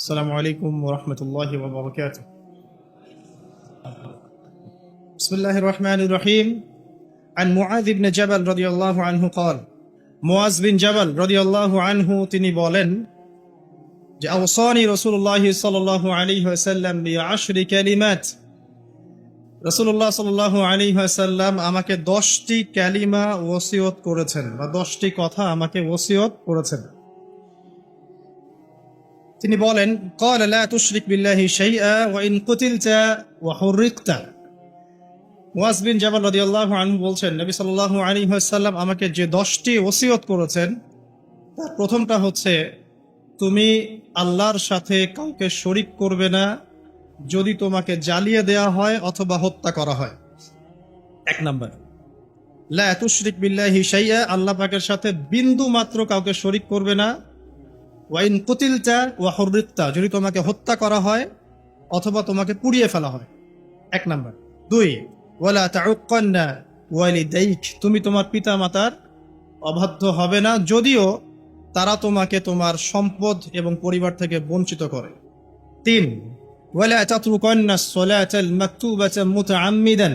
السلام عليكم ورحمة الله وبركاته. بسم الله الرحمن الرحيم. عن معاذ بن جبل رضي الله عنه قال معاذ بن جبل رضي الله عنه তিনি বলেন যে আওসানি রাসূলুল্লাহ সাল্লাল্লাহু আলাইহি ওয়াসাল্লাম বিআশরি কালিমাত, রাসূলুল্লাহ সাল্লাল্লাহু আলাইহি ওয়াসাল্লাম আমাকে 10টি কালিমা ওসিয়ত করেছেন বা 10টি কথা আমাকে ওসিয়ত করেছেন। তিনি বলেন قال لا تشرك بالله شيئا وإن قتلت وحرقت। মুআজ বিন জাবাল রাদিয়াল্লাহু আনহু বলছেন নবী সাল্লাল্লাহু আলাইহি ওয়াসাল্লাম আমাকে যে 10টি ওসিয়ত করেছেন তার প্রথমটা হচ্ছে তুমি আল্লাহর সাথে কাউকে শরীক করবে না যদি তোমাকে জ্বালিয়ে দেওয়া হয় অথবা হত্যা করা হয়। এক নাম্বার, লা তুশরিক বিল্লাহি শাইআ, আল্লাহ পাকের সাথে বিন্দু মাত্র কাউকে শরীক করবে না। ওয়া ইন কুতিলতা ওয়া হুররিকতা, যদি তোমাকে হত্যা করা হয় অথবা তোমাকে পুড়িয়ে ফেলা হয়। এক নাম্বার। দুই, ওয়ালা তাউক্কান্না ওয়ালিদাইক, তুমি তোমার পিতা মাতার অবাধ্য হবে না যদিও তারা তোমাকে তোমার সম্পদ এবং পরিবার থেকে বঞ্চিত করে। তিন, ওয়ালা তাতরুকান্না সলাতাল মাকতুবাতা মুতাআম্মিদান,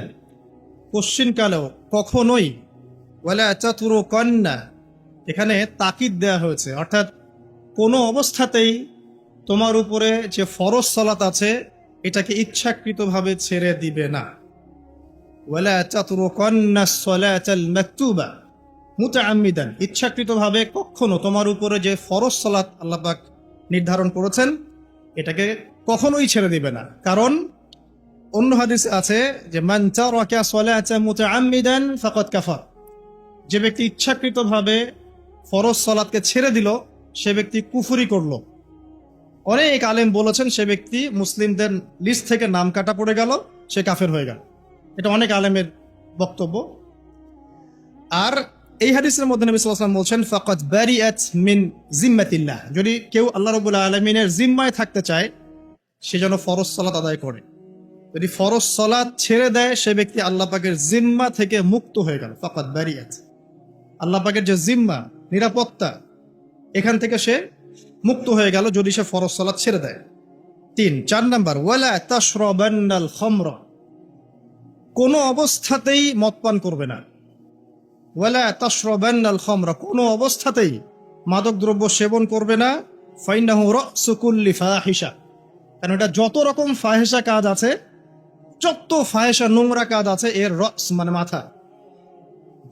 কোশ্চিনকালেও কখনোই, ওয়ালা তাতরুকান্না এখানে তাকিদ দেয়া হয়েছে, অর্থাৎ কোনো অবস্থাতেই তোমার উপরে যে ফরজ সালাত আছে এটাকে ইচ্ছাকৃতভাবে ছেড়ে দিবে না। ওয়ালা তাতরুকান্না সলাতাল মাকতুবা মুতাআম্মিদান, ইচ্ছাকৃতভাবে কখনো তোমার উপরে যে ফরজ সালাত আল্লাহ পাক নির্ধারণ করেছেন এটাকে কখনোই ছেড়ে দিবে না। কারণ অন্য হাদিসে আছে যে মান তারাকা সলাতা মুতাআম্মিদান ফাকাদ কাফার, যে ব্যক্তি ইচ্ছাকৃতভাবে ফরজ সালাতকে ছেড়ে দিল সে ব্যক্তি কুফরি করলো। অনেক আলেম বলেছেন সে ব্যক্তি মুসলিমদের লিস্ট থেকে নাম কাটা পড়ে গেল, সে কাফের হয়ে গেল। এটা অনেক আলেমের বক্তব্য। আর এই হাদিসের মধ্যে নবী সাল্লাল্লাহু আলাইহি ওয়াসাল্লাম বলছেন ফাকাদ বারিআত মিন জিম্মাতিল্লাহ, যদি কেউ আল্লাহ রাব্বুল আলামিনের জিম্মায় থাকতে চায় সে যেন ফরজ সালাত আদায় করে। যদি ফরজ সালাত ছেড়ে দেয় সে ব্যক্তি আল্লাহ পাকের জিম্মা থেকে মুক্ত হয়ে গেল। ফাকাদ বারিআত, আল্লাহ পাকের যে জিম্মা, নিরাপত্তা, এখান থেকে সে মুক্ত হয়ে গেল যদি সে ফরজ সালাত ছেড়ে দেয়। তিন, 4 নাম্বার, ওয়ালা তাশরাবান্নাল খামরা, কোনো অবস্থাতেই মদ পান করবে না। ওয়ালা তাশরাবান্নাল খামরা, কোনো অবস্থাতেই মাদক দ্রব্য সেবন করবে না। ফাইন্নাহু রাসু কুল্লি ফাহিশা, কারণ এটা যত রকম ফাহিশা কাজ আছে, যত ফাহিশা নোংরা কাজ আছে এর রস মানে মাথা,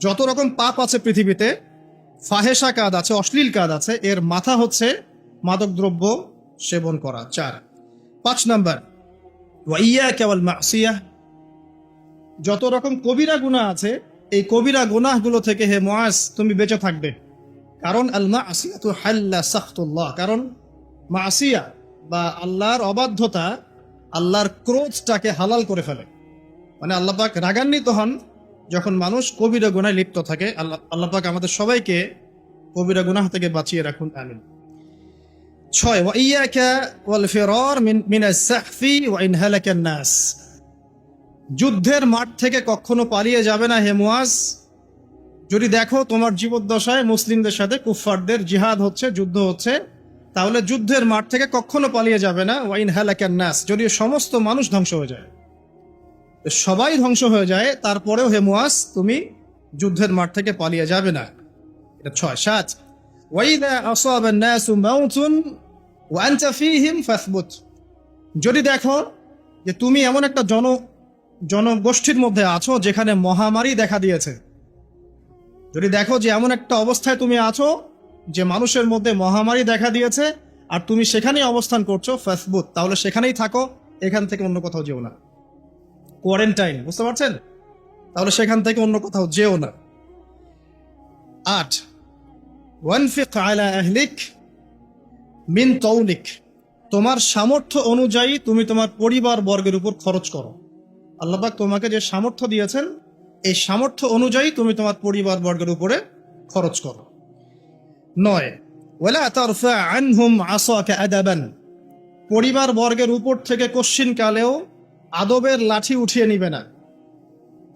যত রকম পাপ আছে পৃথিবীতে, ফাহেসা কাজ আছে, অশ্লীল কাজ আছে, এর মাথা হচ্ছে মাদক দ্রব্য সেবন করা। 4, 5 নাম্বার, ওয়া ইয়াকা ওয়াল মাসিয়াহ, যত রকম কবিরা গুনাহ আছে এই কবিরা গুনাহগুলো থেকে হে মুআজ তুমি বেঁচে থাকবে। কারণ আল মাসিয়াতু হাল্লা সাখতুল্লাহ, কারণ মাসিয়া বা আল্লাহর অবাধ্যতা আল্লাহর ক্রোধটাকে হালাল করে ফেলে। মানে আল্লাহ পাক রাগান্বিত হন যখন মানুষ কবিরা গুনাহে লিপ্ত থাকে। আল্লাহ পাক আমাদের সবাইকে কবিরা গুনাহ থেকে বাঁচিয়ে রাখুন, আমিন। 6, ওয়া ইয়াকা ওয়াল ফিরার মিনাস সাহফি ওয়া ইন হালাকান নাস, যুদ্ধের মাঠ থেকে কখনো পালিয়ে যাবে না হে মুআজ, যদি দেখো তোমার জীবদ্দশায় মুসলিমদের সাথে কুফফারদের জিহাদ হচ্ছে, যুদ্ধ হচ্ছে, তাহলে যুদ্ধের মাঠ থেকে কখনো পালিয়ে যাবে না। ওয়া ইন হালাকান নাস, যদি সমস্ত মানুষ ধ্বংস হয়ে যায়, সবাই ধ্বংস হয়ে যায়, তারপরেও হে মুআজ তুমি যুদ্ধের মাঠ থেকে পালিয়ে যাবে না। এটা 6। 7, ওয়াইদা আসাবান নাসু মাউতুন ওয়া আনতা ফীহিম ফাসবুত, যদি দেখো যে তুমি এমন একটা জনগোষ্ঠীর মধ্যে আছো যেখানে মহামারী দেখা দিয়েছে, যদি দেখো যে এমন একটা অবস্থায় তুমি আছো যে মানুষের মধ্যে মহামারী দেখা দিয়েছে আর তুমি সেখানেই অবস্থান করছো, ফাসবুত, তাহলে সেখানেই থাকো, এখান থেকে অন্য কোথাও যেও না। কোয়ারেন্টাইন, বুঝতে পারছেন? তাহলে সেখান থেকে অন্য কোথাও যেও না। 8, ওয়ানফিক আলা আহলিক মিন তাউলিক, তোমার সামর্থ্য অনুযায়ী তুমি তোমার পরিবার বর্গের উপর খরচ করো। আল্লাহ পাক তোমাকে যে সামর্থ্য দিয়েছেন এই সামর্থ্য অনুযায়ী তুমি তোমার পরিবার বর্গের উপরে খরচ করো। 9, ওয়ালা তারফা আনহুম আসাকা আদাবান, পরিবার বর্গের উপর থেকে কোশ্চিনকালেও আদবের লাঠি উঠিয়ে নিবে না।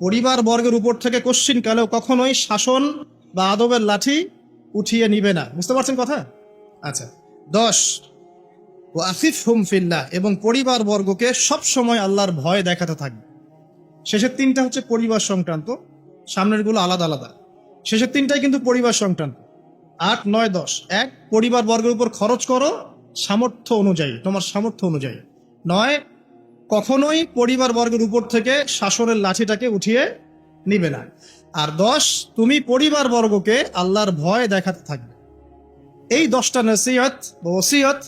পরিবার বর্গের উপর থেকে কোশ্চিনকালেও কখনোই শাসন বা আদবের লাঠি উঠিয়ে নিবে না। বুঝতে পারছেন কথা? আচ্ছা। 10, ওয়া আখিফহুম ফিল্লাহ, এবং পরিবার বর্গকে সব সময় আল্লাহর ভয় দেখাতে থাকবে। শেষের তিনটা হচ্ছে পরিবার সংক্রান্ত, সামনের গুলো আলাদা আলাদা। শেষের তিনটাই কিন্তু পরিবার সংক্রান্ত। 8, 9, 10। এক, পরিবার বর্গের উপর খরচ করো সামর্থ্য অনুযায়ী, তোমার সামর্থ্য অনুযায়ী। 9, কখনোই পরিবার বর্গের উপর থেকে শাসনের লাঠিটাকে উঠিয়ে নিবে না। আর 10, তুমি পরিবার বর্গকে আল্লাহর ভয় দেখাতে থাকবে। এই 10টা নসিহত ও ওসিয়ত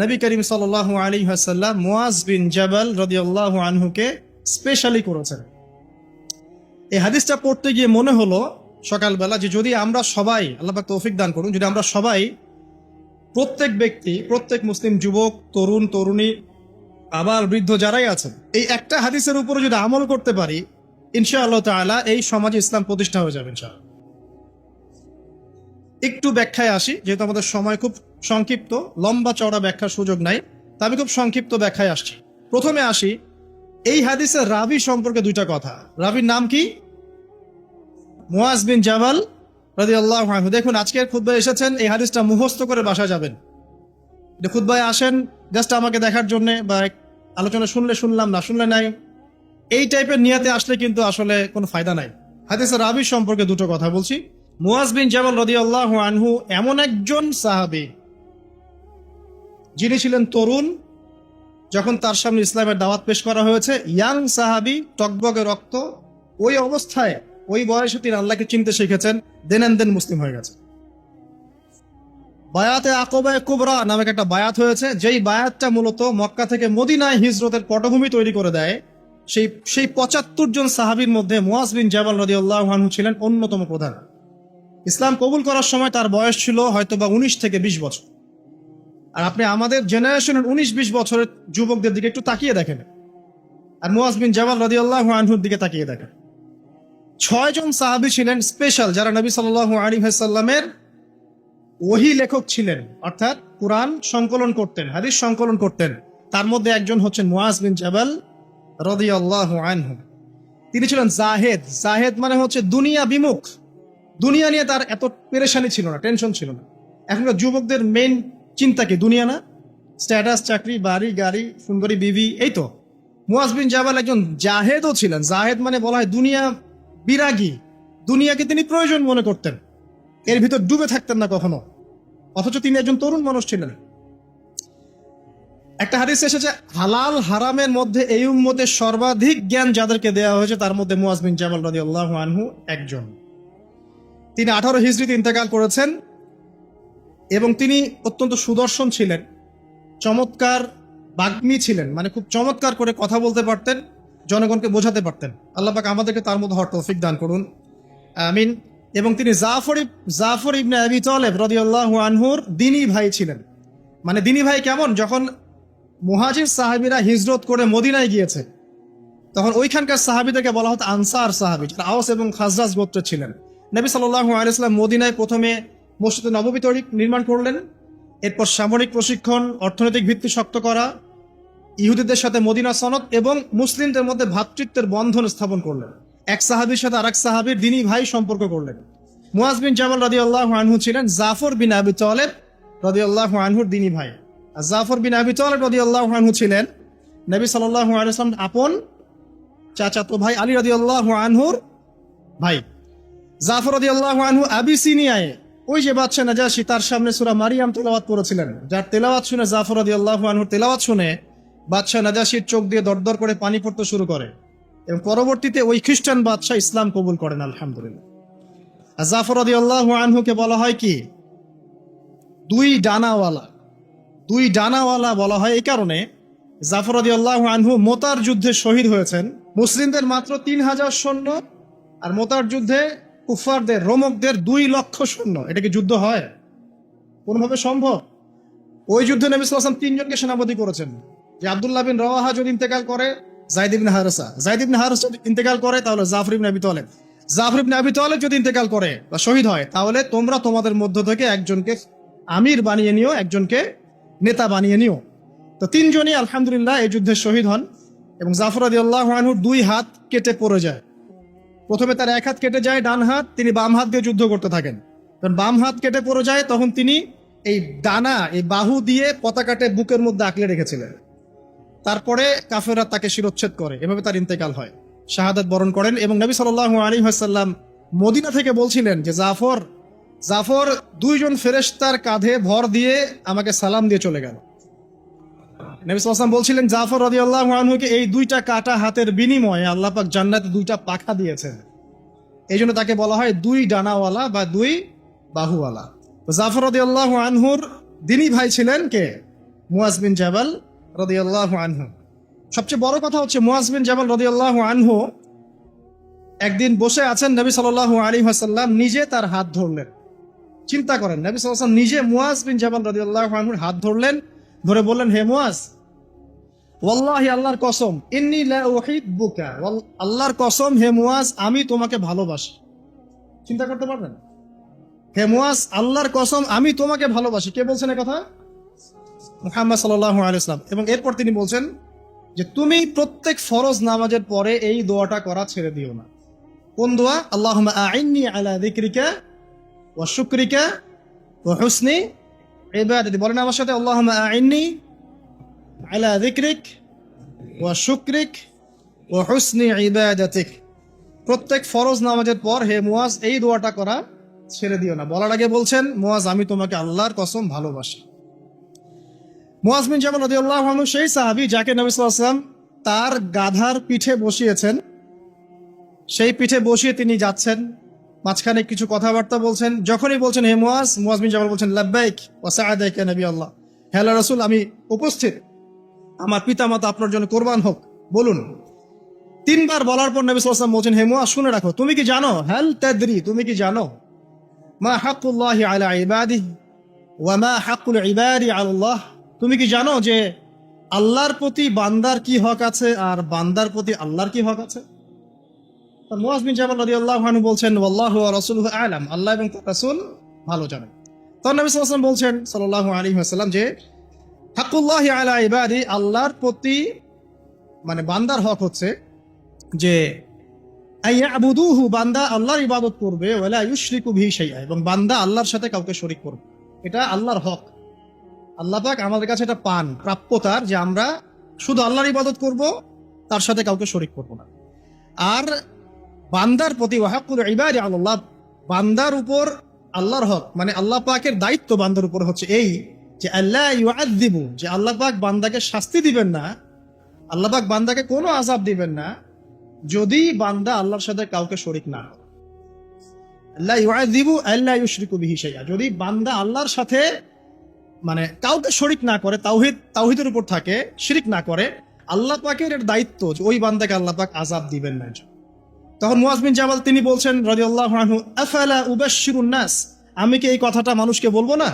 নবী করিম সাল্লাল্লাহু আলাইহি ওয়াসাল্লাম মুআজ বিন জাবাল রাদিয়াল্লাহু আনহুকে স্পেশালি করেছেন। এই হাদিসটা পড়তে গিয়ে মনে হলো সকালবেলা যে যদি আমরা সবাই, আল্লাহ পাক তৌফিক দান করুন, যদি আমরা সবাই, প্রত্যেক ব্যক্তি, প্রত্যেক মুসলিম যুবক, তরুণ, তরুণী, আবার বৃদ্ধ যারাই আছেন, এই একটা হাদিসের উপরে যদি আমল করতে পারি, ইনশাআল্লাহ তাআলা এই সমাজে ইসলাম প্রতিষ্ঠা হয়ে যাবে ইনশাআল্লাহ। একটু ব্যাখ্যায় আসি, যেহেতু আমাদের সময় খুব সংক্ষিপ্ত, লম্বা চওড়া ব্যাখ্যার সুযোগ নাই, তা আমি খুব সংক্ষিপ্ত ব্যাখ্যায় আসছি। প্রথমে আসি এই হাদিসের রাবি সম্পর্কে দুইটা কথা। রাবির নাম কি? মুআজ বিন জাবাল রাদিয়াল্লাহু আনহু। দেখুন, আজকের খুতবায় এসেছেন, এই হাদিসটা মুখস্থ করে বাসায় যাবেন। খুতবায় আসেন জাস্ট আমাকে দেখার জন্য, বা আলোচনা শুনলে শুনলাম, না শুনলে নাই, এই টাইপের নিয়াতে আসলে কিন্তু আসলে কোনো ফায়দা নাই। হাদিসের রাবি সম্পর্কে দুটো কথা বলছি। মুআজ বিন জাবাল রাদিয়াল্লাহু আনহু এমন একজন সাহাবী যিনি ছিলেন তরুণ, যখন তার সামনে ইসলামের দাওয়াত পেশ করা হয়েছে, ইয়াং সাহাবী, টকবগে রক্ত, ওই অবস্থায়, ওই বয়সে তিনি আল্লাহকে চিনতে শিখেছেন, দেন মুসলিম হয়ে গেছে। বায়াতে আকবা কুবরা নামক একটা বায়াত হয়েছে, যেই বায়াতটা মূলত মক্কা থেকে মদিনায় হিজরতের পটভূমি তৈরি করে দেয়। সেই 75 জন সাহাবীর মধ্যে মুআজ বিন জাবাল রাদিয়াল্লাহু আনহু ছিলেন অন্যতম প্রধান। ইসলাম কবুল করার সময় তার বয়স ছিল হয়তোবা 19 থেকে 20 বছর। আর আপনি আমাদের জেনারেশনের 19-20 বছরের যুবকদের দিকে একটু তাকিয়ে দেখেন, আর মুআজ বিন জাবাল রাদিয়াল্লাহু আনহুর দিকে তাকিয়ে দেখেন। 6 জন সাহাবী ছিলেন স্পেশাল, যারা নবী সাল্লাল্লাহু আলাইহি ওয়াসাল্লামের ওহী লেখক ছিলেন, অর্থাৎ কুরআন সংকলন করতেন, হাদিস সংকলন করতেন। তার মধ্যে একজন হচ্ছেন মুআজ বিন জাবাল রাদিয়াল্লাহু আনহু। তিনি ছিলেন জাহেদ। জাহেদ মানে হচ্ছে দুনিয়া বিমুখ। দুনিয়া নিয়ে তার এত পেরেশানি ছিল না, টেনশন ছিল না। এখনকার যুবকদের মেইন চিন্তা কি? দুনিয়া না? স্ট্যাটাস, চাকরি, বাড়ি, গাড়ি, সুন্দরী বিবি, এই তো। মুআজ বিন জাবাল একজন জাহেদও ছিলেন। জাহেদ মানে বলা হয় দুনিয়া বিরাগী। দুনিয়াকে তিনি প্রয়োজন মনে করতেন, এর ভিতর ডুবে থাকতেন না কখনো, অথচ তিনি একজন তরুণ মানুষ ছিলেন। একটা হাদিস এসেছে, হালাল হারামের মধ্যে এই উম্মতের সর্বাধিক জ্ঞান যাদেরকে দেওয়া হয়েছে, তার মধ্যে মুআজ বিন জাবাল রাদিয়াল্লাহু আনহু একজন। তিনি 18 হিজরিতে ইন্তেকাল করেছেন, এবং তিনি অত্যন্ত সুদর্শন ছিলেন, চমৎকার বাগ্মী ছিলেন, মানে খুব চমৎকার করে কথা বলতে পারতেন, জনগণকে বোঝাতে পারতেন। আল্লাহ পাক আমাদেরকে তার মধ্যে হওয়ার তৌফিক দান করুন, আমিন। এবং তিনি জাফর ইবনে আবি তালেব রাদিয়াল্লাহু আনহুর দিনী ভাই ছিলেন। মানে দিনী ভাই কেমন? যখন মুহাজির সাহাবীরা হিজরত করে মদিনায় গিয়েছে, তখন ওইখানকার সাহাবীদেরকে বলা হতো আনসার সাহাবী, যারা আওস এবং খাজরাজ গোত্রের ছিলেন। নবী সাল্লাল্লাহু আলাইহি ওয়াসাল্লাম মদিনায় প্রথমে মসজিদে নববী নির্মাণ করলেন, এরপর সামরিক প্রশিক্ষণ, অর্থনৈতিক ভিত্তি শক্ত করা, ইহুদিদের সাথে মদিনা সনদ এবং মুসলিমদের মধ্যে ভ্রাতৃত্বের বন্ধন স্থাপন করলেন। এক সাহাবীর সাথে আরেক সাহাবীর দিনী ভাই সম্পর্ক করলেন। মুআজ বিন জাবাল রাদিয়াল্লাহু আনহু ছিলেন জাফর বিন আবি তালেব রাদিয়াল্লাহু আনহুর দিনী ভাই। আর জাফর বিন আবি তালেব রাদিয়াল্লাহু আনহু ছিলেন নবী সাল্লাল্লাহু আলাইহি ওয়াসাল্লাম আপন চাচাতো ভাই আলী রাদিয়াল্লাহু আনহুর ভাই। জাফর রাদিয়াল্লাহু আনহু আবিসিনিয়ায় ওই যে বাদশা নাজাশী, তার সামনে সূরা মারিয়াম তেলাওয়াত করেছিলেন, যার তেলাওয়াত শুনে, জাফর রাদিয়াল্লাহু আনহুর তেলাওয়াত শুনে বাদশা নাজাশীর চোখ দিয়ে দরদর করে পানি পড়তে শুরু করে, এবং পরবর্তীতে ওই খ্রিস্টান বাদশা ইসলাম কবুল করেন, আলহামদুলিল্লাহ। আর জাফর রাদিয়াল্লাহু আনহুকে বলা হয় কি? দুই ডানাওয়ালা বলা হয় এই কারণে, জাফর রাদিয়াল্লাহু আনহু মোতার যুদ্ধে শহীদ হয়েছেন। মুসলিমদের মাত্র 3000 সৈন্য, আর মোতার যুদ্ধে কুফারদের, রোমকদের 2 লক্ষ সৈন্য। এটা কি যুদ্ধ হয়? কোনোভাবে সম্ভব? ওই যুদ্ধে নবী সাল্লাল্লাহু আলাইহি ওয়াসাল্লাম 3 জনকে সেনাপতি করেছেন, যে আব্দুল্লাহ বিন রওয়াহা যদি ইন্তেকাল করে, যায়েদ ইবনে হারেসা যদি ইন্তেকাল করে, তাহলে জাফর ইবনে আবি তালেব যদি ইন্তেকাল করে বা শহীদ হয়, তাহলে তোমরা তোমাদের মধ্য থেকে একজনকে আমির বানিয়ে নিও, একজনকে নেতা বানিয়ে নিও। তো 3 জনই আলহামদুলিল্লাহ এই যুদ্ধে শহীদ হন, এবং জাফর রাদিয়াল্লাহু আনহুর 2 হাত কেটে পড়ে যায়। প্রথমে তার 1 হাত কেটে যায়, ডান হাত, তিনি বাম হাত দিয়ে যুদ্ধ করতে থাকেন। তখন বাম হাত কেটে পড়ে যায়, তখন তিনি এই ডানা, এই বাহু দিয়ে পতাকাটে বুকের মধ্যে আঁকলে রেখেছিলেন। তারপরে কাফেররা তাকে শিরচ্ছেদ করে, এভাবে তার ইন্তেকাল হয়, শাহাদাত বরণ করেন। এবং নবী সাল্লাল্লাহু আলাইহি ওয়াসাল্লাম মদিনা থেকে বলছিলেন যে জাফর 2জন ফেরেশতার কাঁধে ভর দিয়ে আমাকে সালাম দিয়ে চলে গেল। নবী সাল্লাল্লাহু আলাইহি ওয়াসাল্লাম বলছিলেন জাফর রাদিয়াল্লাহু আনহুকে এই 2টা কাটা হাতের বিনিময়ে আল্লাহ পাক জান্নাতে 2টা পাখা দিয়েছেন। এই জন্য তাকে বলা হয় 2 ডানাওয়ালা বা 2 বাহুওয়ালা। জাফর রাদিয়াল্লাহু আনহুর দিনী ভাই ছিলেন কে? মুয়াজ বিন জাবাল রাদিয়াল্লাহু আনহু। সবচেয়ে বড় কথা হচ্ছে মুয়াজ বিন জাবাল রাদিয়াল্লাহু আনহু একদিন বসে আছেন, নবী সাল্লাল্লাহু আলাইহি ওয়াসাল্লাম নিজে তার হাত ধরলেন। চিন্তা করেন, নবী সাল্লাল্লাহু আলাইহি ওয়াসাল্লাম নিজে মুয়াজ বিন জাবাল রাদিয়াল্লাহু আনহুর হাত ধরলেন, ধরে বললেন, হে মুয়াজ, ওয়াল্লাহি আল্লাহর কসম, ইন্নী লা উহিব্বুকা, আল্লাহর কসম হে মুয়াজ, আমি তোমাকে ভালোবাসি। চিন্তা করতে পারবেন? হে মুয়াজ, আল্লাহর কসম আমি তোমাকে ভালোবাসি। কে বলছেন এই কথা? মুহাম্মদ সাল্লাল্লাহু আলাইহি ওয়াসাল্লাম। এবং এরপর তিনি বলছেন যে তুমি প্রত্যেক ফরজ নামাজের পরে এই দোয়াটা করা ছেড়ে দিও না। কোন দোয়া? আল্লাহুম্মা আইন্নি আলা যিকরিকা ওয়া শুকরিকা ওয়া হুসনি ইবাদাতি। বলেন আমার সাথে, আল্লাহুম্মা আইন্নি আলা যিকরিক ওয়া শুকরিক ওয়া হুসনি ইবাদাতিক। প্রত্যেক ফরজ নামাজের পর হে মুয়াজ এই দোয়াটা করা ছেড়ে দিও না। বলার আগে বলছেন, মুয়াজ আমি তোমাকে আল্লাহর কসম ভালোবাসি। মুয়াজ বিন জাবাল রাদিয়াল্লাহু আনহু সেই সাহাবী যাকে নবী সাল্লাল্লাহু আলাইহি ওয়াসাল্লাম তার গাধার পিঠে বসিয়েছেন। সেই পিঠে বসিয়ে তিনি যাচ্ছেন, মাঝখানে কিছু কথাবার্তা বলছেন। যখনই বলছেন হে মুয়াজ, মুয়াজ বিন জাবাল বলছেন লাব্বাইক ওয়া সাআদাইক ইয়া নবী আল্লাহ। হে আল্লাহর রাসূল, আমি উপস্থিত, আমার পিতামাতা আপনার জন্য কোরবান হোক, বলুন। 3 বার বলার পর নবী সাল্লাল্লাহু আলাইহি ওয়াসাল্লাম বলছেন, হে মুয়াজ শুনে রাখো, তুমি কি জানো, হাল তাদরি, তুমি কি জানো, মা হাক্কুল্লাহি আলা ইবাদিহি ওয়া মা হাক্কুল ইবাদি আলা আল্লাহ, তুমি কি জানো যে আল্লাহর প্রতি বান্দার কি হক আছে আর বান্দার প্রতি আল্লাহর কি হক আছে? মুয়াজ বিন জাবাল রাদিয়াল্লাহু আনহু বলছেন, ওয়াল্লাহু ওয়া রাসূলুহু আ'লাম, আল্লাহ এবং তার রাসূল ভালো জানেন। তখন নবী সাল্লাল্লাহু আলাইহি ওয়াসাল্লাম বলছেন সাল্লাল্লাহু আলাইহি ওয়াসাল্লাম যে হাক্কুল্লাহি আলা ইবাদি, আল্লাহর প্রতি মানে বান্দার হক হচ্ছে যে আইয়াবুদুহু, বান্দা আল্লাহর ইবাদত করবে, ওয়ালা ইউশরিকু বিহি শাইআ, এবং বান্দা আল্লাহর সাথে কাউকে শরীক করবে। এটা আল্লাহর হক। আল্লাহ পাক আমাদের কাছে এটা পান, প্রাপ্যতার, যে আমরা শুধু আল্লাহর ইবাদত করব, তার সাথে কাউকে শরীক করব না। আর বান্দার প্রতি ওয়াহাক্কুল ইবাদি আল্লাহ, বান্দার উপর আল্লাহর হক মানে আল্লাহ পাকের দায়িত্ব বান্দার উপর হচ্ছে এই যে আল্লাহ ইউআযযিবু, যে আল্লাহ পাক বান্দাকে শাস্তি দিবেন না, আল্লাহ পাক বান্দাকে কোনো আযাব দিবেন না যদি বান্দা আল্লাহর সাথে কাউকে শরীক না করে। আল্লাহ ইউআযযিবু আল্লা ইউশরিকু বিহি শাইআ, যদি বান্দা আল্লাহর সাথে মানে কাউকে শরীক না করে, তাওহীদের উপর থাকে, শিরিক না করে, আল্লাহ পাকের এর দায়িত্ব যে ওই বান্দাকে আল্লাহ পাক আযাব দিবেন না। তখন মুয়াজ বিন জাবাল তিনি বলছেন রাদিয়াল্লাহু আনহু, আফালা উবাশশিরুন নাস, আমি কি এই কথাটা মানুষকে বলবো না?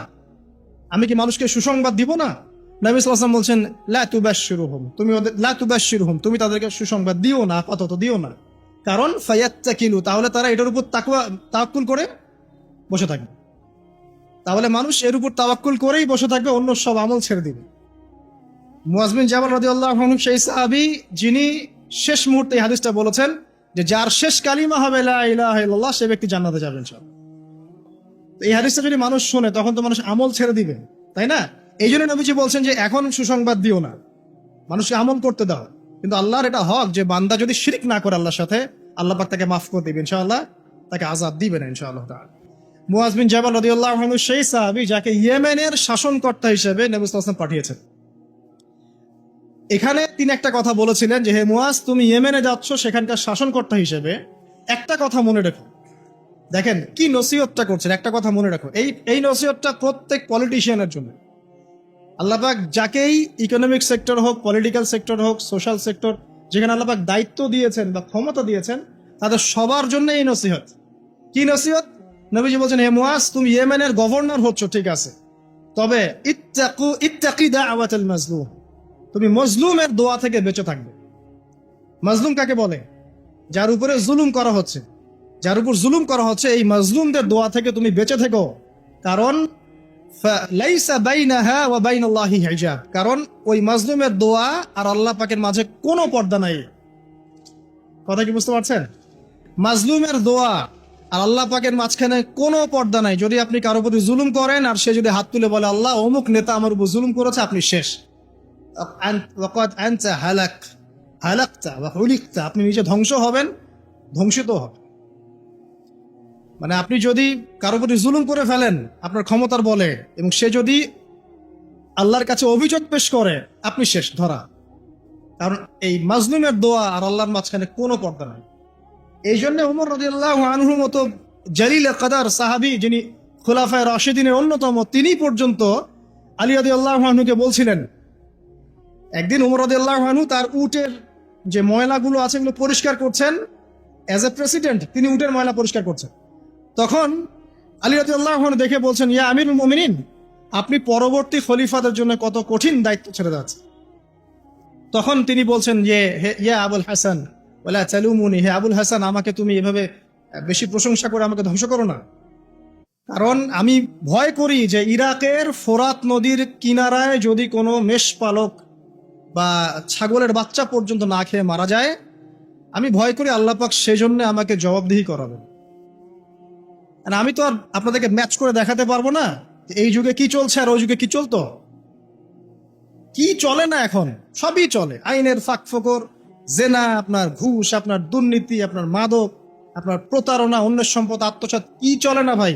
আমি কি মানুষকে সুসংবাদ দিব না? নবী সাল্লাল্লাহু আলাইহি ওয়াসাল্লাম বলছেন, লা তুবাশশিরুহুম, তুমি ওদের লা তুবাশশিরুহুম, তুমি তাদেরকে সুসংবাদ দিও না, আপাতত দিও না। কারণ ফায়াত্তাকিলু, তাহলে তারা এটার উপর তাওয়াক্কুল করে বসে থাকবে। তাহলে মানুষ এর উপর তাওয়াক্কুল করেই বসে থাকবে, অন্য সব আমল ছেড়ে দিবে। মুয়াজ বিন জাবাল রাদিয়াল্লাহু আনহু সেই সাহাবী যিনি শেষ মুহূর্তে এই হাদিসটা বলেছেন যে যার শেষ কালিমা হবে লা ইলাহা ইল্লাল্লাহ, সে ব্যক্তি জান্নাতে যাবে ইনশাআল্লাহ। তো এই হাদিসটা যদি মানুষ শোনে তখন তো মানুষ আমল ছেড়ে দিবে, তাই না? এই জন্য নবীজি বলছেন যে এখন সুসংবাদ দিও না, মানুষকে আমল করতে দাও। কিন্তু আল্লাহর এটা হক যে বান্দা যদি শিরক না করে আল্লাহর সাথে, আল্লাহ পাক তাকে মাফ করে দিবেন ইনশাআল্লাহ, তাকে আযাব দিবেন ইনশাআল্লাহ তাআলা। মুয়াজ বিন জাবাল রাদিয়াল্লাহু আনহু সেই সাহাবী যাকে ইয়েমেনের শাসনকর্তা হিসেবে নবী সাল্লাল্লাহু আলাইহি ওয়াসাল্লাম পাঠিয়েছেন। এখানে তিনি একটা কথা বলেছিলেন যে হে মুয়াজ, তুমি ইয়েমেনে যাচ্ছ, সেখানকার শাসনকর্তা হিসেবে একটা কথা মনে রেখো। দেখেন কি নসিহতটা করছেন, একটা কথা মনে রাখো, এই নসিহতটা প্রত্যেক পলিটিশিয়ানের জন্য। আল্লাহ পাক যাকেই ইকোনমিক সেক্টর হোক, পলিটিক্যাল সেক্টর হোক, সোশ্যাল সেক্টর, যেখানে আল্লাহ পাক দায়িত্ব দিয়েছেন বা ক্ষমতা দিয়েছেন, তাদের সবার জন্য এই নসিহত। কি নসিহত? নবীজি বলছেন, হে মুয়াজ, তুমি ইয়েমেনের গভর্নর হচ্ছ, ঠিক আছে, তবে ইত্তাকি দাওয়াতাল মাজলুম, তুমি মজলুমের দোয়া থেকে বেঁচে থাকবে। মাজলুম কাকে বলে? যার উপরে জুলুম করা হচ্ছে, যার উপর জুলুম করা হচ্ছে, এই মাজলুমদের দোয়া থেকে তুমি বেঁচে থেকো। কারণ লাইসা বাইনাহা ওয়া বাইনাল্লাহি হিজাব, কারণ ওই মাজলুমের দোয়া আর আল্লাহ পাকের মাঝে কোনো পর্দা নাই। কথা কি বুঝতে পারছেন? মাজলুমের দোয়া আর আল্লাহ পাকের মাঝখানে কোনো পর্দা নাই। যদি আপনি কারো প্রতি জুলুম করেন আর সে যদি হাত তুলে বলে আল্লাহ অমুক নেতা আমার উপর জুলুম করেছে, আপনি শেষ। আপনি নিজে ধ্বংস হবেন, ধ্বংসিত হবেন। মানে আপনি যদি কারো প্রতি জুলুম করে ফেলেন আপনার ক্ষমতার বলে, এবং সে যদি আল্লাহর কাছে অভিযোগ পেশ করে, আপনি শেষ, ধরা। কারণ এই মাজলুমের দোয়া আর আল্লাহর মাঝখানে কোনো পর্দা নাই। এই জন্য উমর রাদিয়াল্লাহু আনহুর মতো জালিল কাদার সাহাবী, যিনি খুলাফায়ে রাশিদিনের অন্যতম, তিনি পর্যন্ত আলী রাদিয়াল্লাহু আনহুকে বলছিলেন, একদিন উমর রাদিয়াল্লাহু আনহু তার উটের যে ময়লাগুলো আছে এগুলো পরিষ্কার করছেন, অ্যাজ এ প্রেসিডেন্ট তিনি উটের ময়লা পরিষ্কার করছেন। তখন আলী রাদিয়াল্লাহু আনহু দেখে বলছেন, ইয়া আমিরুল মুমিনিন, আপনি পরবর্তী খলিফাদের জন্য কত কঠিন দায়িত্ব ছেড়ে যাচ্ছেন। তখন তিনি বলছেন, ইয়া আবুল হাসান ওয়ালা তালুমুনি, হে আবুল হাসান, আমাকে তুমি এভাবে বেশি প্রশংসা করে আমাকে ধ্বংস করো না। কারণ আমি ভয় করি যে ইরাকের ফোরাত নদীর কিনারায় যদি কোনো মেষপালক বা ছাগলের বাচ্চা পর্যন্ত না খেয়ে মারা যায়, আমি ভয় করি আল্লাহ পাক সেজন্য আমাকে জবাবদিহি করাবেন। আর আমি তো আর আপনাদেরকে ম্যাচ করে দেখাতে পারবো না এই যুগে কি চলছে আর ওই যুগে কি চলতো। কি চলে না এখন? সবই চলে। আইনের ফাঁক ফোকর, জেনা, আপনার ঘুষ, আপনার দুর্নীতি, আপনার মাদক, আপনার প্রতারণা, অন্যের সম্পদ আত্মসাৎ, কি চলে না ভাই?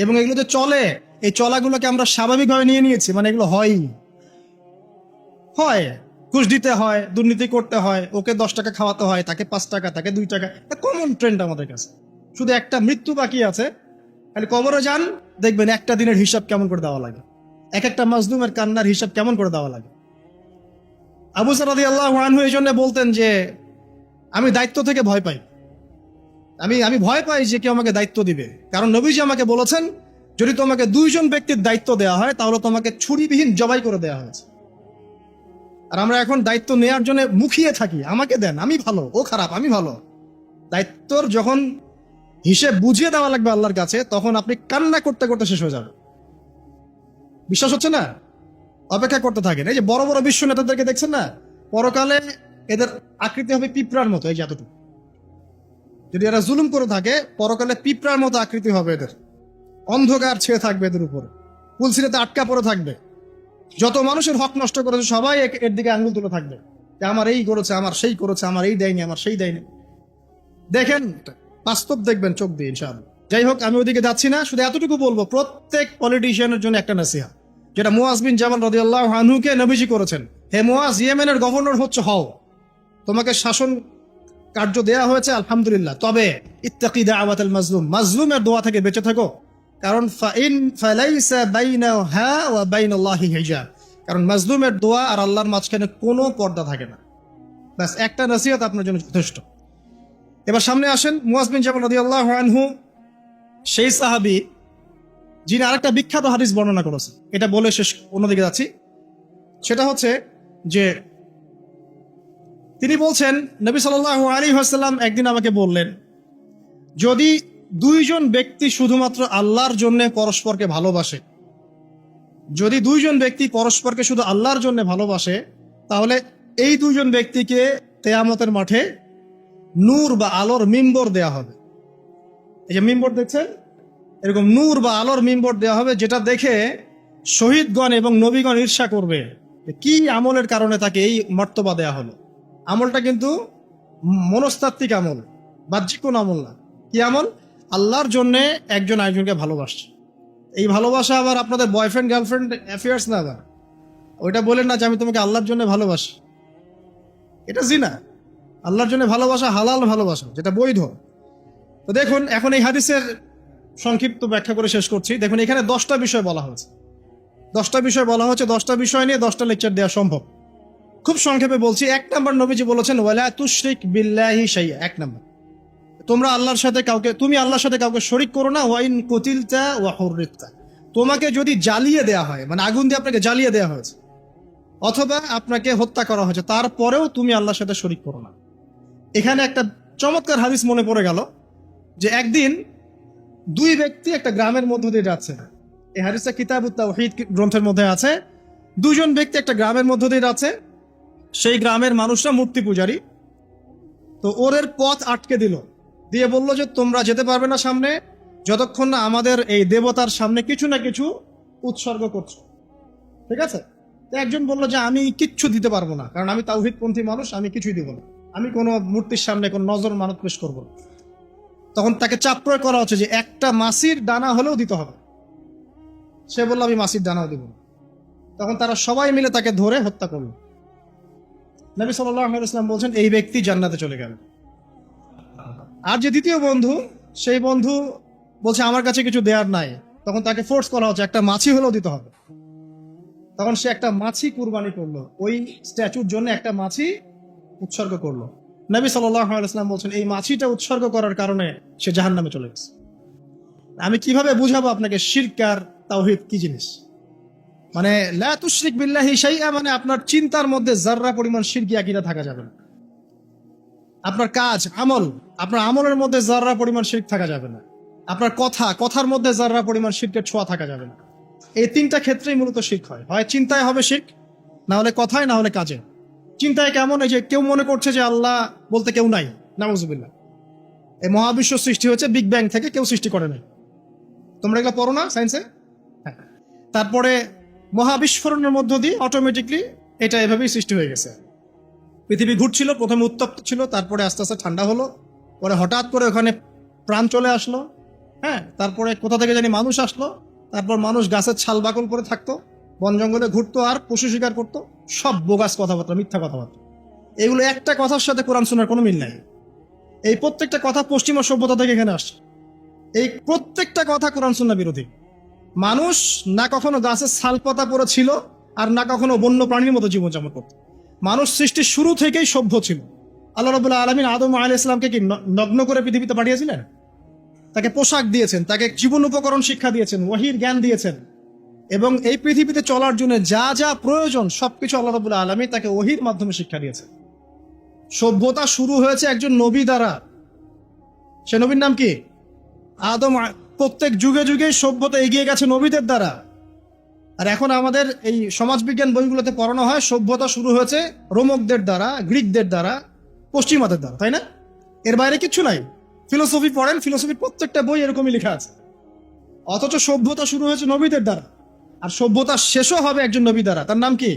এবং এগুলো যে চলে, এই চলাগুলোকে আমরা স্বাভাবিকভাবে নিয়ে নিয়েছি, মানে এগুলো হয়। ঘুষ দিতে হয়, দুর্নীতি করতে হয়, ওকে 10 টাকা খাওয়াতে হয়, তাকে 5 টাকা, তাকে 2 টাকা, এটা কমন ট্রেন্ড আমাদের কাছে। শুধু একটা মৃত্যু বাকি আছে, খালি কবরে যান, দেখবেন একটা দিনের হিসাব কেমন করে দেওয়া লাগে, এক একটা মাজলুমের কান্নার হিসাব কেমন করে দেওয়া লাগে। আবু যর রাদিয়াল্লাহু আনহু এই জন্য বলতেন যে আমি দায়িত্ব থেকে ভয় পাই, আমি ভয় পাই যে কেউ আমাকে দায়িত্ব দিবে। কারণ নবীজি আমাকে বলেছেন, যদি তোমাকে 2 জন ব্যক্তির দায়িত্ব দেওয়া হয় তাহলে তোমাকে ছুরিবিহীন জবাই করে দেওয়া হয়েছে। আর আমরা এখন দায়িত্ব নেওয়ার জন্য মুখিয়ে থাকি, আমাকে দেন, আমি ভালো, ও খারাপ, আমি ভালো। দায়িত্বর যখন হিসেব বুঝিয়ে দেওয়া লাগবে আল্লাহর কাছে, তখন আপনি কান্না করতে করতে শেষ হয়ে যাবে। বিশ্বাস হচ্ছে না? অপেক্ষা করতে থাকেন। এই যে বড় বড় বিশ্ব নেতাদেরকে দেখছেন না, পরকালে এদের আকৃতি হবে পিঁপড়ার মতো, এই যে এতটুকু। যদি এরা জুলুম করে থাকে, পরকালে পিঁপড়ার মতো আকৃতি হবে এদের। অন্ধকার ছেয়ে থাকবে এদের উপরে, পুলসিরাতে আটকা পড়ে থাকবে। যত মানুষের হক নষ্ট করেছে সবাই এর দিকে আঙ্গুল তুলে থাকবে যে আমার এই করেছে, আমার সেই করেছে, আমার এই দেয়নি, আমার সেই দেয়নি। দেখেন, বাস্তব দেখবেন চোখ দিয়ে ইনশাআল্লাহ। যাই হোক, আমি ওদিকে যাচ্ছি না, শুধু এতটুকু বলবো, প্রত্যেক পলিটিশিয়ানের জন্য একটা নসিহা, যেটা মুআজ বিন জাবাল রাদিয়াল্লাহু আনহুকে নবীজি করেছেন। হে মুআজ, ইয়েমেনের গভর্নর হচ্ছে হও, তোমাকে শাসন কার্য দেয়া হয়েছে, আলহামদুলিল্লাহ, তবে ইত্তাকি দাওয়াতাল মাজলুম, মাজলুমের দোয়া থেকে বেঁচে থাকো। কারণ ফালাইসা বাইনাহা ওয়া বাইনাল্লাহি হিজাব, কারণ মাজলুমের দোয়া আর আল্লাহর মাঝখানে কোনো পর্দা থাকে না। ব্যাস একটা নসিহত আপনার জন্য যথেষ্ট। এবার সামনে আসেন, মুআজ বিন জাবাল রাদিয়াল্লাহু আনহু সেই সাহাবী যিনি আরেকটা বিখ্যাত হাদিস বর্ণনা করেছেন। এটা বলে শেষ, অন্যদিকে যাচ্ছি। সেটা হচ্ছে যে তিনি বলছেন, নবী সাল্লাল্লাহু আলাইহি ওয়াসাল্লাম একদিন আমাকে বললেন, যদি 2 জন ব্যক্তি শুধুমাত্র আল্লাহর জন্য পরস্পরকে ভালোবাসে, যদি 2 জন ব্যক্তি পরস্পরকে শুধু আল্লাহর জন্য ভালোবাসে, তাহলে এই 2 জন ব্যক্তিকে কিয়ামতের মাঠে নূর বা আলোর মিম্বর দেয়া হবে। এই যে মিম্বর দেখছেন, এরকম নূর বা আলোর মিম্বর দেওয়া হবে, যেটা দেখে শহীদগণ এবং নবীগণ ঈর্ষা করবে, কি আমলের কারণে তাকে এই মর্তবা দেয়া হলো। আমলটা কিন্তু মনস্তাত্ত্বিক আমল, বাহ্যিক কোন আমল না। কি আমল? আল্লাহর জন্য একজন আরেকজনকে ভালোবাসছে। এই ভালোবাসা আবার আপনাদের বয়ফ্রেন্ড গার্লফ্রেন্ড অ্যাফেয়ার্স না, আবার ওইটা বলেন না যে আমি তোমাকে আল্লাহর জন্য ভালোবাসি, এটা জিনা। আল্লাহর জন্য ভালোবাসা হালাল ভালোবাসা, যেটা বৈধ। তো দেখুন, এখন এই হাদিসের সংক্ষিপ্ত ব্যাখ্যা করে শেষ করছি। দেখুন, এখানে 10টা বিষয় বলা হয়েছে, 10টা বিষয় বলা হচ্ছে। 10টা বিষয় নিয়ে 10টা লেকচার দেওয়া সম্ভব। খুব সংক্ষেপে বলছি। 1 নম্বর, নবীজি বলেছেন ওয়ালা তুশরিক বিল্লাহি শাইআ। 1 নম্বর, তুমি আল্লাহর সাথে কাউকে শরীক করো না। ওয়াইন কুতিলতা ওয়া হুররিকতা, তোমাকে যদি জ্বালিয়ে দেয়া হয়, মানে আগুন দিয়ে আপনাকে জ্বালিয়ে দেওয়া হয়েছে, অথবা আপনাকে হত্যা করা হয়েছে, তারপরেও তুমি আল্লাহর সাথে শরীক করো না। এখানে একটা চমৎকার হাদিস মনে পড়ে গেল, যে একদিন 2 ব্যক্তি একটা গ্রামের মধ্য দিয়ে যাচ্ছে। এই হাদিসটা কিতাবুত তাওহীদ গ্রন্থের মধ্যে আছে। 2 জন ব্যক্তি একটা গ্রামের মধ্য দিয়ে যাচ্ছে, সেই গ্রামের মানুষরা মূর্তি পূজারী। তো ওদের পথ আটকে দিল, দিয়ে বললো যে তোমরা যেতে পারবে না সামনে যতক্ষণ না আমাদের এই দেবতার সামনে কিছু না কিছু উৎসর্গ করছো। ঠিক আছে? তো একজন বললো যে আমি কিচ্ছু দিতে পারবো না, কারণ আমি তাওহীদপন্থী মানুষ, আমি কিছুই দিব না, আমি কোনো মূর্তির সামনে কোনো নজর মানত পেশ করবো না। তখন তাকে চাপ প্রয়োগ করা হচ্ছে যে একটা মাছির দানা হলেও দিতে হবে। সে বললো আমি মাছির দানাও দিব না। তখন তারা সবাই মিলে তাকে ধরে হত্যা করলো। নবী সাল্লাল্লাহু আলাইহি ওয়াসাল্লাম বলছেন এই ব্যক্তি জান্নাতে চলে গেল। আর যে দ্বিতীয় বন্ধু, সেই বন্ধু বলছে আমার কাছে কিছু দেওয়ার নাই, তখন তাকে ফোর্স করা হচ্ছে একটা মাছি হলেও দিতে হবে। তখন সে একটা মাছি কুরবানি করলো, ওই স্ট্যাচুর জন্য একটা মাছি উৎসর্গ করলো। নবী সাল্লাল্লাহু আলাইহি ওয়াসাল্লাম বলছেন এই মাছিটা উৎসর্গ করার কারণে সে জাহান্নামে চলে গেছে। আমি কিভাবে বুঝাবো আপনাকে শিরক আর তাওহীদ কি জিনিস? মানে লা তুশরিক বিল্লাহি শাইআ মানে আপনার চিন্তার মধ্যে যাররা পরিমাণ শিরকি আকীদা থাকা যাবে না। আপনার কাজ আমল, আপনার আমলের মধ্যে যাররা পরিমাণ শিরক থাকা যাবে না। আপনার কথার মধ্যে যাররা পরিমাণ শিরকের ছোঁয়া থাকা যাবে না। এই তিনটা ক্ষেত্রেই মূলত শিরক হয়। হয় চিন্তায় হবে শিরক, না হলে কথায়, না হলে কাজে। চিন্তায় কেমন? এই যে কেউ মনে করছে যে আল্লাহ বলতে কেউ নাই, নাউযুবিল্লাহ। এই মহাবিশ্ব সৃষ্টি হয়েছে বিগ ব্যাং থেকে, কেউ সৃষ্টি করে নাই। তোমরা এগুলো পড়ো না সায়েন্সে? হ্যাঁ। তারপরে মহাবিস্ফোরণের মধ্য দিয়ে অটোমেটিকলি এটা এভাবেই সৃষ্টি হয়ে গেছে। পৃথিবী ঘুরছিল, প্রথমে উত্তপ্ত ছিল, তারপরে আস্তে আস্তে ঠান্ডা হলো, পরে হঠাৎ করে ওখানে প্রাণ চলে আসলো। হ্যাঁ, তারপরে কোথা থেকে জানি মানুষ আসলো, তারপর মানুষ গাছের ছাল বাকল করে থাকতো, বন জঙ্গলে ঘুরতো আর পশু শিকার করতো। সব বোগাস কথাবার্তা, মিথ্যা কথাবার্তা। এগুলো একটা কথার সাথে কোরআন সুন্নাহর কোনো মিল নাই। এই প্রত্যেকটা কথা পশ্চিমা সভ্যতা থেকে এখানে আসছে। এই প্রত্যেকটা কথা কোরআন সুন্নাহ বিরোধী। মানুষ না কখনো গাছের ছাল পাতা পরে ছিল, আর না কখনো বন্য প্রাণীর মতো জীবনযাপন করত। মানুষ সৃষ্টির শুরু থেকেই সভ্য ছিল। আল্লাহ রাব্বুল আলামিন আদম আলাইহিস সালামকে কি নগ্ন করে পৃথিবীতে পাঠিয়েছিলেন? তাকে পোশাক দিয়েছেন, তাকে জীবন উপকরণ শিক্ষা দিয়েছেন, ওহীর জ্ঞান দিয়েছেন, এবং এই পৃথিবীতে চলার জন্য যা যা প্রয়োজন সবকিছু আল্লাহ রাব্বুল আলামিন তাকে ওহীর মাধ্যমে শিক্ষা দিয়েছেন। সভ্যতা শুরু হয়েছে একজন নবী দ্বারা। সে নবীর নাম কি? আদম। প্রত্যেক যুগে যুগে সভ্যতা এগিয়ে গেছে নবীদের দ্বারা। আর এখন আমাদের এই সমাজবিজ্ঞান বইগুলোতে পড়ানো হয় সভ্যতা শুরু হয়েছে রোমকদের দ্বারা, গ্রিকদের দ্বারা, পশ্চিমাদের দ্বারা, তাই না? এর বাইরে কিচ্ছু নাই। ফিলোসফি পড়েন, ফিলোসফির প্রত্যেকটা বই এরকমই লেখা আছে। অথচ সভ্যতা শুরু হয়েছে নবীদের দ্বারা, আর সভ্যতা শেষও হবে একজন নবী দ্বারা। তার নাম কি?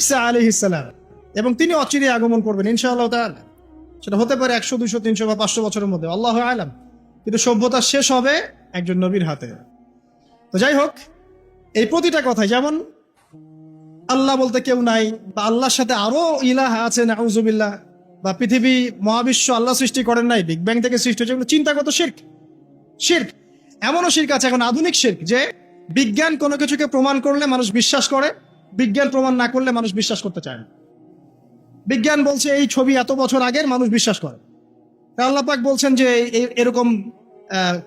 ঈসা আলাইহিস সালাম। এবং তিনি অচিরে আগমন করবেন ইনশাআল্লাহ তাআলা। সেটা হতে পারে 100, 200, 300 বা 500 বছরের মধ্যে, আল্লাহু আ'লাম। কিন্তু সভ্যতা শেষ হবে একজন নবীর হাতে। তো যাই হোক, এই প্রতিটা কথাই যেমন আল্লাহ বলতে কেউ নাই, বা আল্লাহর সাথে আরো ইলাহ আছে নাউযুবিল্লাহ, বা পৃথিবী মহাবিশ্ব আল্লাহ সৃষ্টি করেন নাই, বিগ ব্যাং থেকে সৃষ্টি হয়েছে, চিন্তাগত শিরক। শিরক এমনও শিরক আছে এখন, আধুনিক শিরক, যে বিজ্ঞান কোনো কিছুকে প্রমাণ করলে মানুষ বিশ্বাস করে, বিজ্ঞান প্রমাণ না করলে মানুষ বিশ্বাস করতে চায় না। বিজ্ঞান বলছে এই ছবি এত বছর আগের, মানুষ বিশ্বাস করে। আল্লাহ পাক বলছেন যে এরকম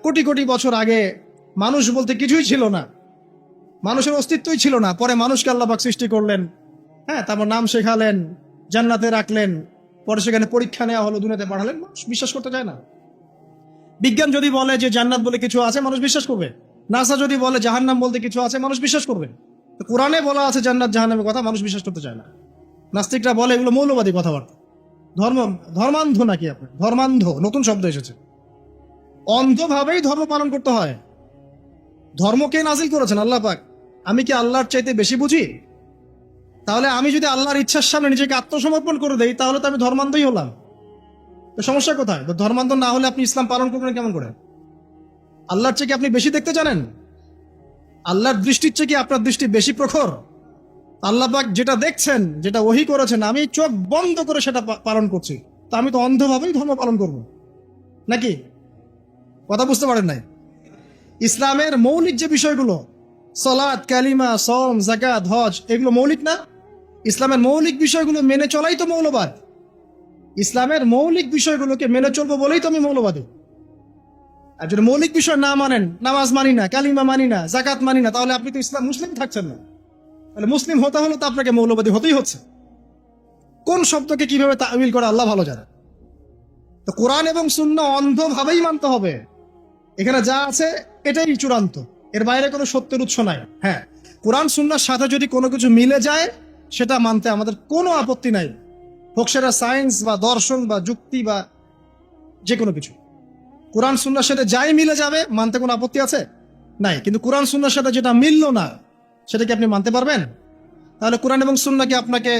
কোটি কোটি বছর আগে মানুষ বলতে কিছুই ছিল না, মানুষের অস্তিত্বই ছিল না, পরে মানুষকে আল্লাহ পাক সৃষ্টি করলেন। হ্যাঁ, তারপর নাম শেখালেন, জান্নাতে রাখলেন, পরে সেখানে পরীক্ষা নেওয়া হলো, দুনিয়াতে পাঠালেন। মানুষ বিশ্বাস করতে চায় না। বিজ্ঞান যদি বলে যে জান্নাত বলে কিছু আছে, মানুষ বিশ্বাস করবে। নাসা যদি বলে জাহান্নাম বলতে কিছু আছে, মানুষ বিশ্বাস করবে। তো কোরআনে বলা আছে জান্নাত জাহান্নামের কথা, মানুষ বিশ্বাস করতে চায় না। নাস্তিকরা বলে এগুলো মৌলবাদী কথাবার্তা। ধর্মান্ধ নাকি আপনি? ধর্মান্ধ নতুন শব্দ এসেছে। অন্ধভাবেই ধর্ম পালন করতে হয়। ধর্মকে নাজিল করেছেন আল্লাহ পাক। আমি কি আল্লাহর চাইতে বেশি বুঝি? তাহলে আমি যদি আল্লাহর ইচ্ছার সামনে নিজেকে আত্মসমর্পণ করে দেই, তাহলে তো আমি ধর্মান্ধই হলাম। তো সমস্যা কোথায়? তো ধর্মান্ধ না হলে আপনি ইসলাম পালন করবেন কেমন করে? আল্লাহর চেয়ে কি আপনি বেশি দেখতে জানেন? আল্লাহর দৃষ্টির চেয়ে কি আপনার দৃষ্টি বেশি প্রখর? আল্লাহ পাক যেটা দেখছেন, যেটা ওহী করেছেন, আমি চোখ বন্ধ করে সেটা পালন করছি, তো আমি তো অন্ধভাবেই ধর্ম পালন করব নাকি? কথা বুঝতে পারেন নাই? ইসলামের মৌলিক যে বিষয়গুলো, সালাত, কালিমা, সওম, যাকাত, হজ, এগুলো মৌলিক না? ইসলামের মৌলিক বিষয়গুলো মেনে চলাই তো মৌলবাদ। ইসলামের মৌলিক বিষয়গুলোকে মেনে চলবো বলেই তো আমি মৌলবাদী। আর যদি মৌলিক বিষয় না মানেন, নামাজ মানি না, কালিমা মানি না, যাকাত মানি না, তাহলে আপনি তো ইসলাম মুসলিম থাকছেন না। তাহলে মুসলিম হতে হলে তো আপনাকে মৌলবাদী হতেই হচ্ছে। কোন শব্দকে কিভাবে তাওয়িল করে আল্লাহ ভালো জানে। তো কোরআন এবং সুন্নাহ অন্ধভাবেই মানতে হবে। এখানে যা আছে এটাই চূড়ান্ত, এর বাইরে কোনো সত্যের উৎস নাই। হ্যাঁ, কোরআন সুন্নাহর সাথে যদি কোনো কিছু মিলে যায়, সেটা মানতে আমাদের কোনো আপত্তি নাই। হোক সেটা সায়েন্স বা দর্শন বা যুক্তি বা যে কোনো কিছু। কোরআন সুন্নাহর সাথে যাই মিলে যাবে মানতে কোনো আপত্তি আছে? নাই। কিন্তু কোরআন সুন্নাহর সাথে যেটা মিললো না সেটা কি আপনি মানতে পারবেন? তাহলে কোরআন এবং সুন্নাহকে আপনাকে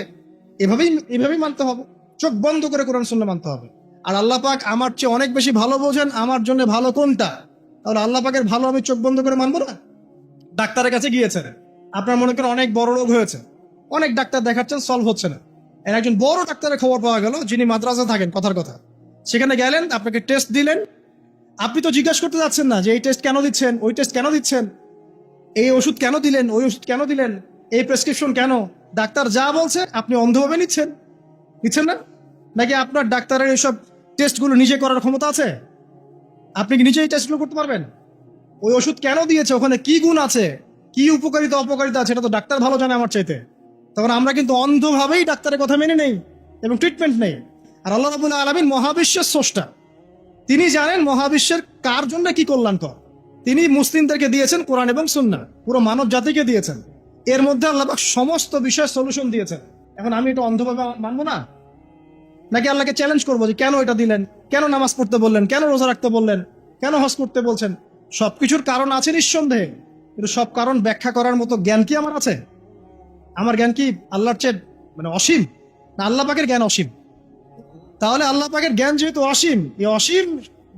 এভাবেই মানতে হবে, চোখ বন্ধ করে কোরআন সুন্নাহ মানতে হবে। আর আল্লাহ পাক আমার চেয়ে অনেক বেশি ভালো বোঝেন আমার জন্য ভালো কোনটা, তাহলে আল্লাহ পাকের ভালো আমি চোখ বন্ধ করে মানবো না? ডাক্তারের কাছে গিয়েছেন, আপনার মনে করেন অনেক বড় রোগ হয়েছে, অনেক ডাক্তার দেখাচ্ছেন, সলভ হচ্ছে না। এর একজন বড় ডাক্তারের খবর পাওয়া গেল যিনি মাদ্রাসা থাকেন, কথার কথা, সেখানে গেলেন, আপনাকে টেস্ট দিলেন। আপনি তো জিজ্ঞাসা করতে যাচ্ছেন না যে এই টেস্ট কেন দিচ্ছেন, ওই টেস্ট কেন দিচ্ছেন, এই ওষুধ কেন দিলেন, ওই ওষুধ কেন দিলেন, এই প্রেসক্রিপশন কেন। ডাক্তার যা বলছে আপনি অন্ধভাবে নিচ্ছেন না? নাকি আপনার ডাক্তারের এইসব টেস্টগুলো নিজে করার ক্ষমতা আছে? আপনি কি নিজেই টেস্টগুলো করতে পারবেন? ওই ওষুধ কেন দিয়েছে, ওখানে কি গুণ আছে, কি উপকারিতা অপকারিতা আছে, এটা তো ডাক্তার ভালো জানে আমার চাইতে। তখন আমরা কিন্তু অন্ধভাবেই ডাক্তারের কথা মেনে নেই এবং ট্রিটমেন্ট নেই। আর আল্লাহ রাব্বুল আলামিন মহাবিশ্বের স্রষ্টা, তিনি জানেন মহাবিশ্বের কার জন্য কি কল্যাণকর। তিনি মুসলিমদেরকে দিয়েছেন কোরআন এবং সুন্নাহ, পুরো মানব জাতিকে দিয়েছেন। এর মধ্যে আল্লাহ পাক সমস্ত বিষয়ের সলিউশন দিয়েছেন। এখন আমি এটা অন্ধভাবে মানবো না? নাকি আল্লাহকে চ্যালেঞ্জ করবো যে কেন এটা দিলেন, কেন নামাজ পড়তে বললেন, কেন রোজা রাখতে বললেন, কেন হজ করতে বলছেন? সবকিছুর কারণ আছে নিঃসন্দেহে, কিন্তু সব কারণ ব্যাখ্যা করার মতো জ্ঞান কি আমার আছে? আমার জ্ঞান কি আল্লাহর চেয়ে অসীম, না আল্লাহ পাকের জ্ঞান অসীম? তাহলে আল্লাহ পাকের জ্ঞান যেহেতু অসীম, এই অসীম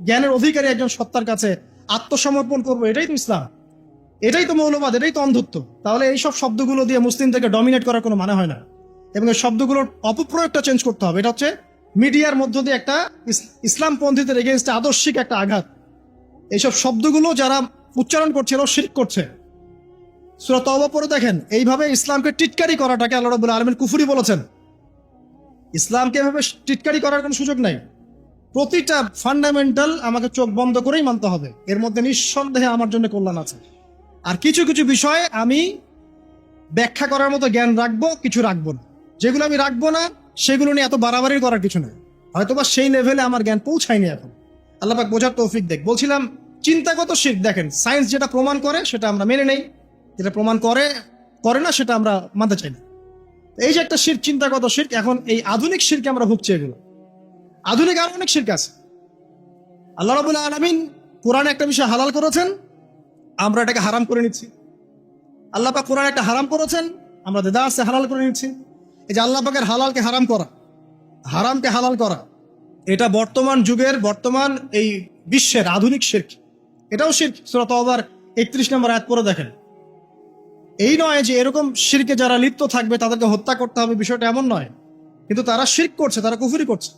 জ্ঞানের অধিকারী একজন সত্তার কাছে আত্মসমর্পণ করবো, এটাই তো ইসলাম, এটাই তো মৌলবাদ, এটাই তো অন্ধত্ব। তাহলে এইসব শব্দগুলো দিয়ে মুসলিমদেরকে ডমিনেট করার কোনো মানে হয় না, এবং এই শব্দগুলোর অপপ্রয়োগটা চেঞ্জ করতে হবে। এটা হচ্ছে মিডিয়ার মধ্য দিয়ে একটা ইসলামপন্থীদের এগেইনস্টে আদর্শিক একটা আঘাত। এইসব শব্দগুলো যারা উচ্চারণ করছে এরাও শিরক করছে। সূরা তওবা পড়ে দেখেন, এইভাবে ইসলামকে টিটকারি করাটাকে আল্লাহ রাব্বুল আলামিন কুফরি বলেছেন। ইসলামকে এভাবে টিটকারি করার কোনো সুযোগ নাই। প্রতিটা ফান্ডামেন্টাল আমাকে চোখ বন্ধ করেই মানতে হবে, এর মধ্যে নিঃসন্দেহে আমার জন্য কল্যাণ আছে। আর কিছু কিছু বিষয়ে আমি ব্যাখ্যা করার মতো জ্ঞান রাখবো, কিছু রাখবো না। যেগুলো আমি রাখবো না সেগুলো নিয়ে এত বাড়াবাড়ি করার কিছু নেই, হয়তোবা সেই লেভেলে আমার জ্ঞান পৌঁছায়নি এখন। আল্লাহ পাক বোঝার তৌফিক দেখ। বলছিলাম চিন্তাগত শিরক, দেখেন সায়েন্স যেটা প্রমাণ করে সেটা আমরা মেনে নেই, যেটা প্রমাণ করে না সেটা আমরা মানতে চাই না। এই যে একটা শিরক, চিন্তাগত শিরক, এখন এই আধুনিক শিরকে আমরা ভুগছি। এগুলো আধুনিক আরো অনেক শিরক আছে। আল্লাহ রাব্বুল আলামিন কোরআনে একটা বিষয় হালাল করেছেন, আমরা এটাকে হারাম করে নিচ্ছি। আল্লাহ পাক কোরআনে একটা হারাম করেছেন, আমরা দেদারসে হালাল করে নিচ্ছি। এই যে আল্লাহ পাকের হালালকে হারাম করা, হারামকে হালাল করা, এটা বর্তমান যুগের, বর্তমান এই বিশ্বের আধুনিক শিরক। এটাও শিরক। সূরা তাওবার 31 নম্বর আয়াত পড়ে দেখেন। এই নয় যে এরকম শিরকে যারা লিপ্ত থাকবে তাদেরকে হত্যা করতে হবে, বিষয়টা এমন নয়, কিন্তু তারা শিরক করছে, তারা কুফরি করছে।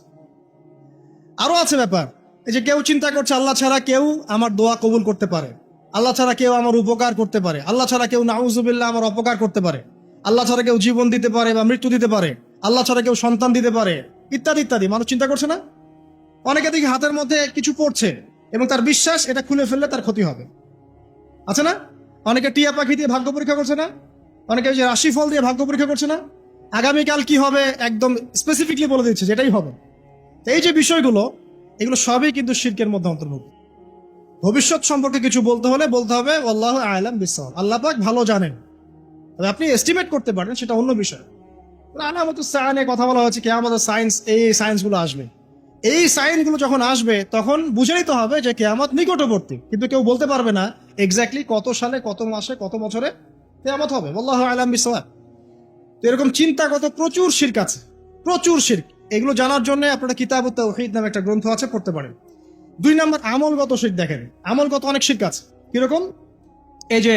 আরো আছে ব্যাপার, এই যে কেউ চিন্তা করছে আল্লাহ ছাড়া কেউ আমার দোয়া কবুল করতে পারে, আল্লাহ ছাড়া কেউ আমার উপকার করতে পারে, আল্লাহ ছাড়া কেউ নাউজুবিল্লাহ আমার অপকার করতে পারে, আল্লাহ ছাড়া কেউ জীবন দিতে পারে বা মৃত্যু দিতে পারে, আল্লাহ ছাড়া কেউ সন্তান দিতে পারে, ইত্যাদি ইত্যাদি। মানুষ চিন্তা করছে না? অনেকে দেখি হাতের মধ্যে কিছু পড়ছে এবং তার বিশ্বাস এটা খুলে ফেললে তার ক্ষতি হবে, আছে না? অনেকে টিয়া পাখি দিয়ে ভাগ্য পরীক্ষা করছে না? অনেকে যে রাশিফল দিয়ে ভাগ্য পরীক্ষা করছে না? আগামীকাল কি হবে একদম স্পেসিফিকলি বলে দিচ্ছে, যেটাই হবে। এই যে বিষয়গুলো, এগুলো সবই কিন্তু শিরকের মধ্যে অন্তর্ভুক্ত। ভবিষ্যৎ সম্পর্কে কিছু বলতে হলে বলতে হবে আল্লাহু আ'লাম বিস-সাওয়াব, আল্লাহ পাক ভালো জানেন। তবে আপনি এস্টিমেট করতে পারেন, সেটা অন্য বিষয়। আলামাতুস সাআ নিয়ে কথা বলা হচ্ছে, কিয়ামতের সায়েন্স, এই সায়েন্সগুলো আসবে। এই সাইনগুলো যখন আসবে তখন বুঝে নিতে হবে যে কিয়ামত নিকটবর্তী, কিন্তু কেউ বলতে পারবে না এক্স্যাক্টলি কত সালে, কত মাসে, কত বছরে কিয়ামত হবে। আল্লাহু আ'লাম বিস-সাওয়াব। তো এরকম চিন্তাগত প্রচুর শিরক আছে, প্রচুর শিরক। এগুলো জানার জন্য আপনারা কিতাবুত তাওহীদ নামে একটা গ্রন্থ আছে, পড়তে পারেন। 2 নম্বর আমলগত শিরক। দেখেন আমলগত অনেক শিরক আছে। কিরকম? এই যে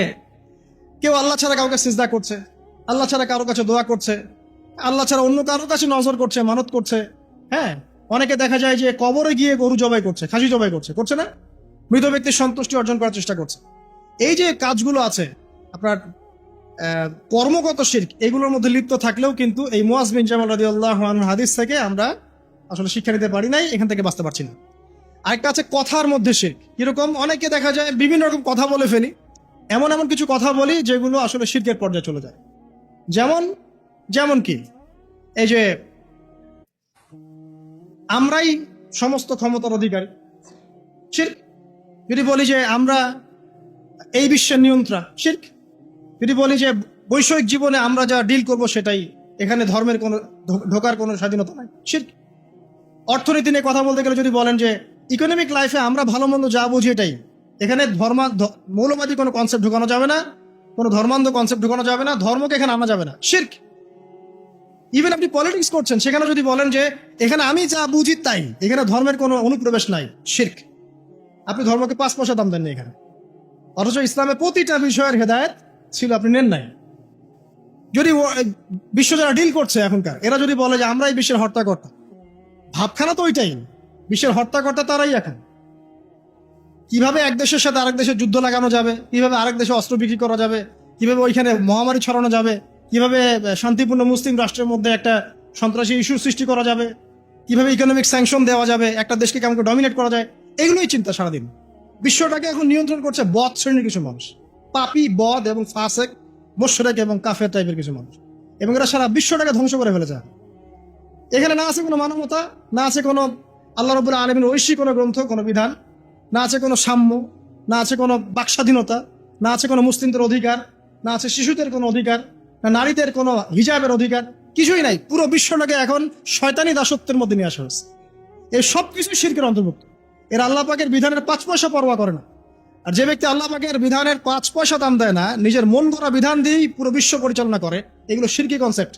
কেউ আল্লাহ ছাড়া কাউকে সিজদা করছে, আল্লাহ ছাড়া কারো কাছে দোয়া করছে, আল্লাহ ছাড়া অন্য কারোর কাছে নজর করছে, মানত করছে। হ্যাঁ, অনেকে দেখা যায় যে কবরে গিয়ে গরু জবাই করছে, খাসি জবাই করছে না? মৃত ব্যক্তির সন্তুষ্টি অর্জন করার চেষ্টা করছে। এই যে কাজগুলো আছে আপনার কর্মগত শিরক, এগুলোর মধ্যে লিপ্ত থাকলেও কিন্তু এই মুআজ বিন জামাল রাদিয়াল্লাহু আনহু হাদিস থেকে আমরা আসলে শিক্ষা নিতে পারি নাই, এখান থেকে বাঁচতে পারছি না। আরেকটা আছে কথার মধ্যে শিরক। কিরকম? অনেকে দেখা যায় বিভিন্ন রকম কথা বলে ফেলি, এমন এমন কিছু কথা বলি যেগুলো আসলে শিরকের পর্যায়ে চলে যায়। যেমন কি এই যে আমরাই সমস্ত ক্ষমতার অধিকারী, শিরক। যদি বলি যে আমরা এই বিশ্বের নিয়ন্ত্রণ, শিরক। যদি বলি যে বৈষয়িক জীবনে আমরা যা ডিল করব সেটাই, এখানে ধর্মের কোনো ঢোকার কোনো স্বাধীনতা নাই, শিরক। অর্থনীতি নিয়ে কথা বলতে গেলে যদি বলেন যে ইকোনমিক লাইফে আমরা ভালো মন্দ যা বুঝি এটাই। এখানে মৌলবাদী কোনো কনসেপ্ট ঢুকানো যাবে না, কোনো ধর্মান্ধ কনসেপ্ট ঢুকানো যাবে না, ধর্মকে এখানে আনা যাবে না, শিরক। ইভেন আপনি পলিটিক্স করছেন, সেখানে যদি বলেন যে এখানে আমি যা বুঝি তাই, এখানে ধর্মের কোনো অনুপ্রবেশ নাই, শিরক। আপনি ধর্মকে 5 পয়সা দাম দেননি এখানে, অথচ ইসলামে প্রতিটা বিষয়ের হেদায়েত ছিল, আপনি নেন নাই। যদি বিশ্ব যারা ডিল করছে এখনকার, এরা যদি বলে যে আমরাই বিশ্বের হর্তাকর্তা, ভাবখানা তো ওইটাই, বিশ্বের হর্তাকর্তা তারাই এখন। কিভাবে এক দেশের সাথে আরেক দেশের যুদ্ধ লাগানো যাবে, কিভাবে আরেক দেশে অস্ত্র বিক্রি করা যাবে, কিভাবে ওইখানে মহামারী ছড়ানো যাবে, কিভাবে শান্তিপূর্ণ মুসলিম রাষ্ট্রের মধ্যে একটা সন্ত্রাসী ইস্যু সৃষ্টি করা যাবে, কিভাবে ইকোনমিক স্যাংশন দেওয়া যাবে, একটা দেশকে কেমন করে ডমিনেট করা যায়, এগুলোই চিন্তা সারাদিন। বিশ্বটাকে এখন নিয়ন্ত্রণ করছে বদ শ্রেণীর কিছু মানুষ, পাপী, বদ এবং ফাসেক, মুশরিক এবং কাফের টাইপের কিছু মানুষ, এবং এরা সারা বিশ্বটাকে ধ্বংস করে ফেলে যায়। এখানে না আছে কোনো মানবতা, না আছে কোনো আল্লাহ রাব্বুল আলামিনের ঐশী কোনো গ্রন্থ, কোনো বিধান, না আছে কোনো সাম্য, না আছে কোনো বাকস্বাধীনতা, না আছে কোনো মুসলিমদের অধিকার, না আছে শিশুদের কোনো অধিকার, না নারীদের কোনো হিজাবের অধিকার, কিছুই নাই। পুরো বিশ্বটাকে এখন শয়তানি দাসত্বের মধ্যে নিয়ে আসা হয়েছে। এই সব কিছু শিরকের অন্তর্ভুক্ত। এর আল্লাহ পাকের বিধানের 5 পয়সা পরোয়া করে না। আর যে ব্যক্তি আল্লাহ পাকের বিধানের 5 পয়সা দাম দেয় না, নিজের মন গড়া বিধান দিয়েই পুরো বিশ্ব পরিচালনা করে, এগুলো শিরকি কনসেপ্ট।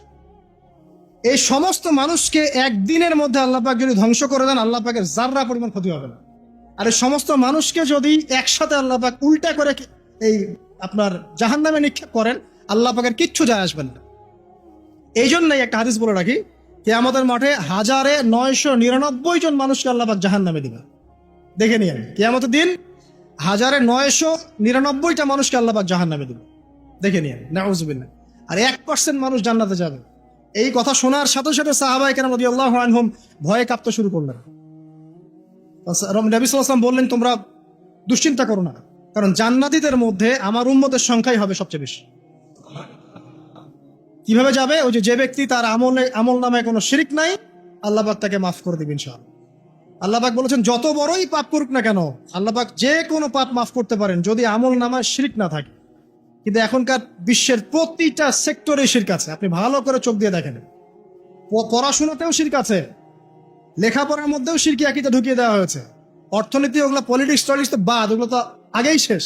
এই সমস্ত মানুষকে একদিনের মধ্যে আল্লাহ পাক যদি ধ্বংস করে দেন, আল্লাহ পাকের যাররা পরিমাণ ক্ষতি হবে না। আর এই সমস্ত মানুষকে যদি একসাথে আল্লাহ পাক উল্টা করে এই আপনার জাহান্নামে নিক্ষেপ করেন, আল্লাহ পাকের কিচ্ছু যায় আসবেন না। এই জন্যই একটা হাদিস বলে রাখি, কিয়ামতের মাঠে 1999 জন মানুষকে আল্লাহ পাক জাহান্নামে দিবেন। দেখে নিন, কিয়ামতের দিন 1999টা মানুষকে আল্লাহ পাক জাহান্নামে দিবেন, দেখে নিন, নাউযুবিল্লাহ। আর 1% মানুষ জান্নাতে যাবে। এই কথা শোনার সাথে সাথে সাহাবায়ে কেরাম রাদিয়াল্লাহু আনহুম ভয়ে কাঁপতে শুরু করলেন। নবী সাল্লাল্লাহু আলাইহি ওয়াসাল্লাম বললেন, তোমরা দুশ্চিন্তা করো না, কারণ জান্নাতীদের মধ্যে আমার উম্মতের সংখ্যাই হবে সবচেয়ে বেশি। কিভাবে যাবে? ওই যে ব্যক্তি তার আমল নামায় কোনো শিরক নাই, আল্লাহ পাক তাকে মাফ করে দিবেন ইনশাআল্লাহ। আল্লাহ পাক বলেছেন, যত বড়ই পাপ করুক না কেন, আল্লাহ পাক যে কোনো পাপ মাফ করতে পারেন যদি আমল নামায় শিরক না থাকে। কিন্তু এখনকার বিশ্বের প্রতিটা সেক্টরে শিরক আছে, আপনি ভালো করে চোখ দিয়ে দেখেন। পড়াশোনাতেও শিরক আছে, লেখাপড়ার মধ্যেও শিরকি আকীদা ঢুকিয়ে দেওয়া হয়েছে। অর্থনীতি, ওগুলো পলিটিক্স টলিক্স তো বাদ, ওগুলো তো আগেই শেষ।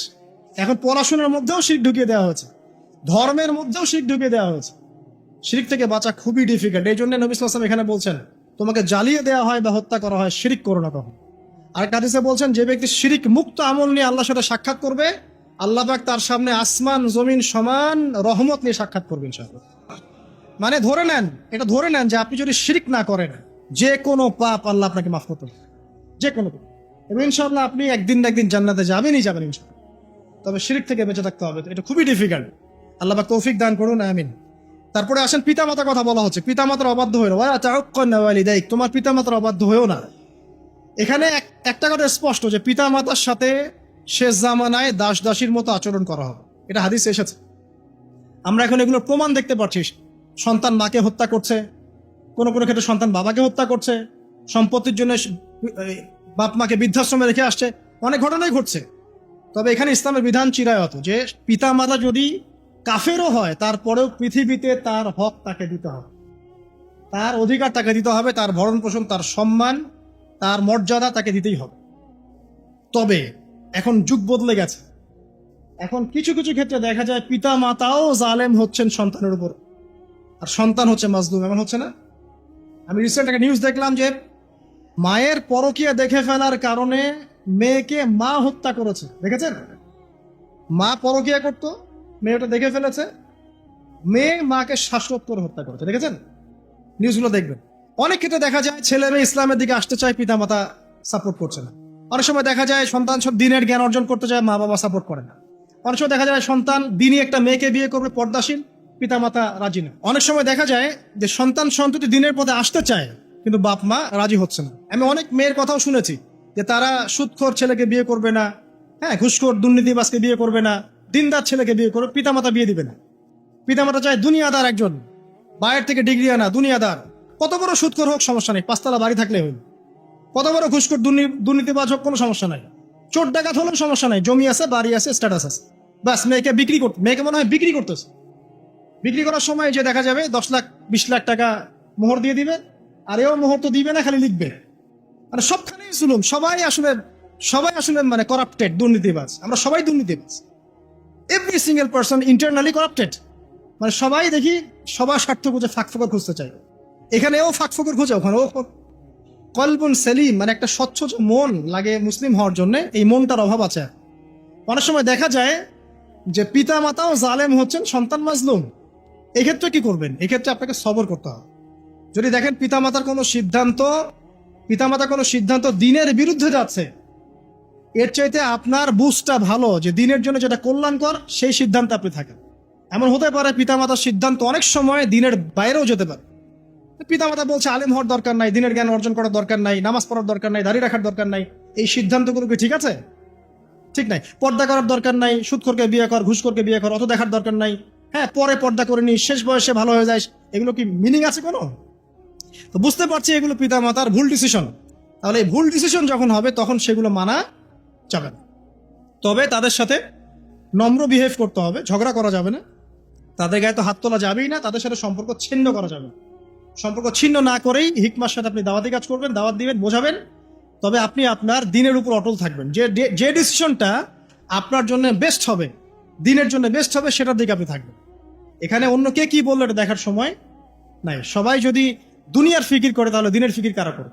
এখন পড়াশোনার মধ্যেও শিরক ঢুকিয়ে দেওয়া হয়েছে, ধর্মের মধ্যেও শিরক ঢুকিয়ে দেওয়া হয়েছে। শিরক থেকে বাঁচা খুবই ডিফিকাল্ট। এই জন্য নবী সাল্লাল্লাহু আলাইহি ওয়াসাল্লাম এখানে বলছেন, তোমাকে জ্বালিয়ে দেওয়া হয় বা হত্যা করা হয়, শিরক করো না কখনো। আর হাদিসে বলছেন, যে ব্যক্তি শিরক মুক্ত আমল নিয়ে আল্লাহর সাথে সাক্ষাৎ করবে, আল্লাহ পাক তার সামনে আসমান জমিন সমান রহমত নিয়ে সাক্ষাৎ করবেন ইনশাআল্লাহ। মানে ধরে নেন, এটা ধরে নেন যে আপনি যদি শিরক না করেন, যে কোনো পাপ আল্লাহ আপনাকে মাফ করতে পারে, যে কোনো পাপ, এবং ইনশাআল্লাহ আপনি একদিন না একদিন জান্নাতে যাবেনই যাবেন ইনশাআল্লাহ। তবে শিরক থেকে বেঁচে থাকতে হবে, এটা খুবই ডিফিকাল্ট। আল্লাহ পাক তৌফিক দান করুন, আমিন। তারপরে আসেন পিতামাতার কথা বলা হচ্ছে, পিতামাতার অবাধ্য হইল, তোমার পিতামাতার অবাধ্য হয়েও না। এখানে একটা কথা স্পষ্ট যে পিতামাতার সাথে শেষ জামানায় দাস দাসীর মতো আচরণ করা হবে, এটা হাদিসে এসেছে। আমরা এখন এগুলোর প্রমাণ দেখতে পাচ্ছি। সন্তান মাকে হত্যা করছে, কোনো কোনো ক্ষেত্রে সন্তান বাবাকে হত্যা করছে, সম্পত্তির জন্য বাপ মাকে বৃদ্ধাশ্রমে রেখে আসছে, অনেক ঘটনাই ঘটছে। তবে এখানে ইসলামের বিধান চিরায়ত যে পিতা মাতা যদি কাফেরও হয়, তারপরেও পৃথিবীতে তার হক তাকে দিতে হবে, তার অধিকার তাকে দিতে হবে, তার ভরণ পোষণ, তার সম্মান, তার মর্যাদা তাকে দিতেই হবে। তবে এখন যুগ বদলে গেছে, এখন কিছু কিছু ক্ষেত্রে দেখা যায় পিতা মাতাও জালেম হচ্ছেন সন্তানের উপর, আর সন্তান হচ্ছে মাজলুম। এমন হচ্ছে না? আমি রিসেন্ট একটা নিউজ দেখলাম যে মায়ের পরকীয়া দেখে ফেলার কারণে মেয়েকে মা হত্যা করেছে, দেখেছেন? মা পরকীয়া করতো, মেয়েটা দেখে ফেলেছে, মেয়ে মাকে শ্বাসরোধ করে হত্যা করেছে, দেখেছেন? নিউজগুলো দেখবেন। অনেক ক্ষেত্রে দেখা যায় ছেলে মেয়ে ইসলামের দিকে আসতে চায়, পিতা মাতা সাপোর্ট করছে না। অনেক সময় দেখা যায় সন্তান সব দিনের জ্ঞান অর্জন করতে চায়, মা বাবা সাপোর্ট করে না। অনেক সময় দেখা যায় সন্তান দিনই একটা মেয়েকে বিয়ে করবে, পর্দাশীল, পিতা মাতা রাজি না। অনেক সময় দেখা যায় যে সন্তান সন্ততি দিনের পথে আসতে চায়, কিন্তু বাপ মা রাজি হচ্ছে না। আমি অনেক মেয়ের কথাও শুনেছি যে তারা সুদখোর ছেলেকে বিয়ে করবে না, হ্যাঁ, ঘুষখোর দুর্নীতিবাজকে বিয়ে করবে না, দিনদার ছেলেকে বিয়ে করবে, পিতামাতা বিয়ে দিবে না। পিতামাতা চায় দুনিয়াদার একজন, বাইরের থেকে ডিগ্রি আনা দুনিয়াদার, কত বড় সুদখোর হোক সমস্যা নেই, 5 তলা বাড়ি থাকলে হইল, কত বড় ঘুষখোর দুর্নীতিবাজ হোক কোনো সমস্যা নাই, চোর ডাকাত হলেও সমস্যা নাই, জমি আছে, বাড়ি আছে, স্ট্যাটাস আছে, বাস মেয়েকে বিক্রি করতে, মেয়েকে মনে হয় বিক্রি করতেছে। বিক্রি করার সময় যে দেখা যাবে 10 লাখ 20 লাখ টাকা মোহর দিয়ে দিবে, আর এও মোহর তো দিবে না, খালি লিখবে। মানে সবখানেই জুলুম, সবাই আসলে মানে করাপ্টেড, দুর্নীতিবাজ। আমরা সবাই দুর্নীতিবাজ। Every single person internally corrupted. মানে সবাই দেখি সবার স্বার্থ খুঁজে ফাঁকফোকর খুঁজতে চাই। এখানেও ফাঁকফোকর খুঁজে, ওখানেও। কলবুন সেলিম মানে একটা স্বচ্ছ যে মন লাগে মুসলিম হওয়ার জন্য, এই মনটার অভাব আছে। অনেক সময় দেখা যায় যে পিতা মাতাও জালেম হচ্ছেন, সন্তান মাজলুম। এক্ষেত্রে কি করবেন? এক্ষেত্রে আপনাকে সবর করতে হবে। যদি দেখেন পিতামাতার কোনো সিদ্ধান্ত দিনের বিরুদ্ধে যাচ্ছে, এর চাইতে আপনার বুঝটা ভালো যে দিনের জন্য যেটা কল্যাণকর, সেই সিদ্ধান্তে আপনি থাকেন। এমন হতে পারে পিতামাতার সিদ্ধান্ত অনেক সময় দিনের বাইরেও যেতে পারে। পিতামাতা বলছে আলেম হওয়ার দরকার নাই, দিনের জ্ঞান অর্জন করার দরকার নাই, নামাজ পড়ার দরকার নাই, দাড়ি রাখার দরকার নাই। এই সিদ্ধান্তগুলো কি ঠিক আছে? ঠিক নাই। পর্দা করার দরকার নাই, সুদখোরকে বিয়ে কর, ঘুষখোরকে বিয়ে কর, অত দেখার দরকার নাই। হ্যাঁ, পরে পর্দা করে নি, শেষ বয়সে ভালো হয়ে যায়। এগুলো কি মিনিং আছে কোনো? তো বুঝতে পারছি এগুলো পিতামাতার ভুল ডিসিশন। তাহলে এই ভুল ডিসিশন যখন হবে তখন সেগুলো মানা যাবে না। তবে তাদের সাথে নম্র বিহেভ করতে হবে, ঝগড়া করা যাবে না, তাদের গায়ে তো হাত তোলা যাবেই না, তাদের সাথে সম্পর্ক ছিন্ন করা যাবে না। সম্পর্ক ছিন্ন না করেই হিকমার সাথে আপনি দাওয়াতি কাজ করবেন, দাওয়াত দিবেন, বোঝাবেন। তবে আপনি আপনার দিনের উপর অটল থাকবেন। যে ডিসিশনটা আপনার জন্য বেস্ট হবে, দিনের জন্য বেস্ট হবে, সেটার দিকে আপনি থাকবেন। এখানে অন্য কে কি বললো এটা দেখার সময় নাই। সবাই যদি দুনিয়ার ফিকির করে তাহলে দিনের ফিকির কারা করে?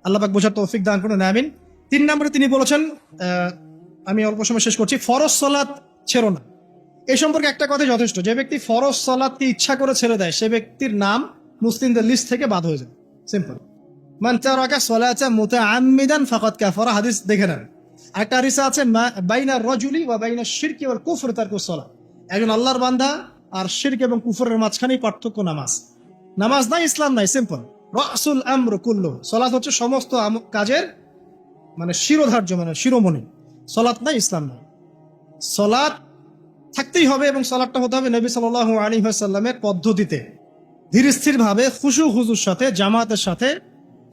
আল্লাহ পাক বোঝার তৌফিক দান করুন, আমিন। 3 নম্বরে তিনি বলেছেন, আমি অল্প সময় শেষ করছি, ফরজ সালাত ছেড়ো না। এই সম্পর্কে একটা কথাই যথেষ্ট, যে ব্যক্তি ফরজ সালাতকে ইচ্ছা করে ছেড়ে দেয়, সে ব্যক্তির নাম মুসলিমদের লিস্ট থেকে বাদ হয়ে যায়। সিম্পল। মান তারাকা সালাতা মুতাআম্মিদান ফাকাদ কাফারা, হাদিস দেখে নেন। একটা হাদিস আছে, বাইনা রাজুলি ওয়া বাইনা শিরকি ওয়াল কুফর তারকুস সালাত। একজন আল্লাহর বান্দা আর শিরক এবং কুফরের মাঝখানেই পার্থক্য নামাজ। নামাজ নাই, ইসলাম নাই। সিম্পল। রাসুল আমর কুল্লু, সালাত হচ্ছে সমস্ত কাজের মানে শিরোধার্য, মানে শিরোমণি। সালাত নাই, ইসলাম নাই। সালাত থাকতেই হবে, এবং সালাতটা হতে হবে নবী সাল্লাল্লাহু আলাইহি ওয়াসাল্লামের পদ্ধতিতে, ধীর স্থির ভাবে, খুশু হুজুর সাথে, জামাতের সাথে।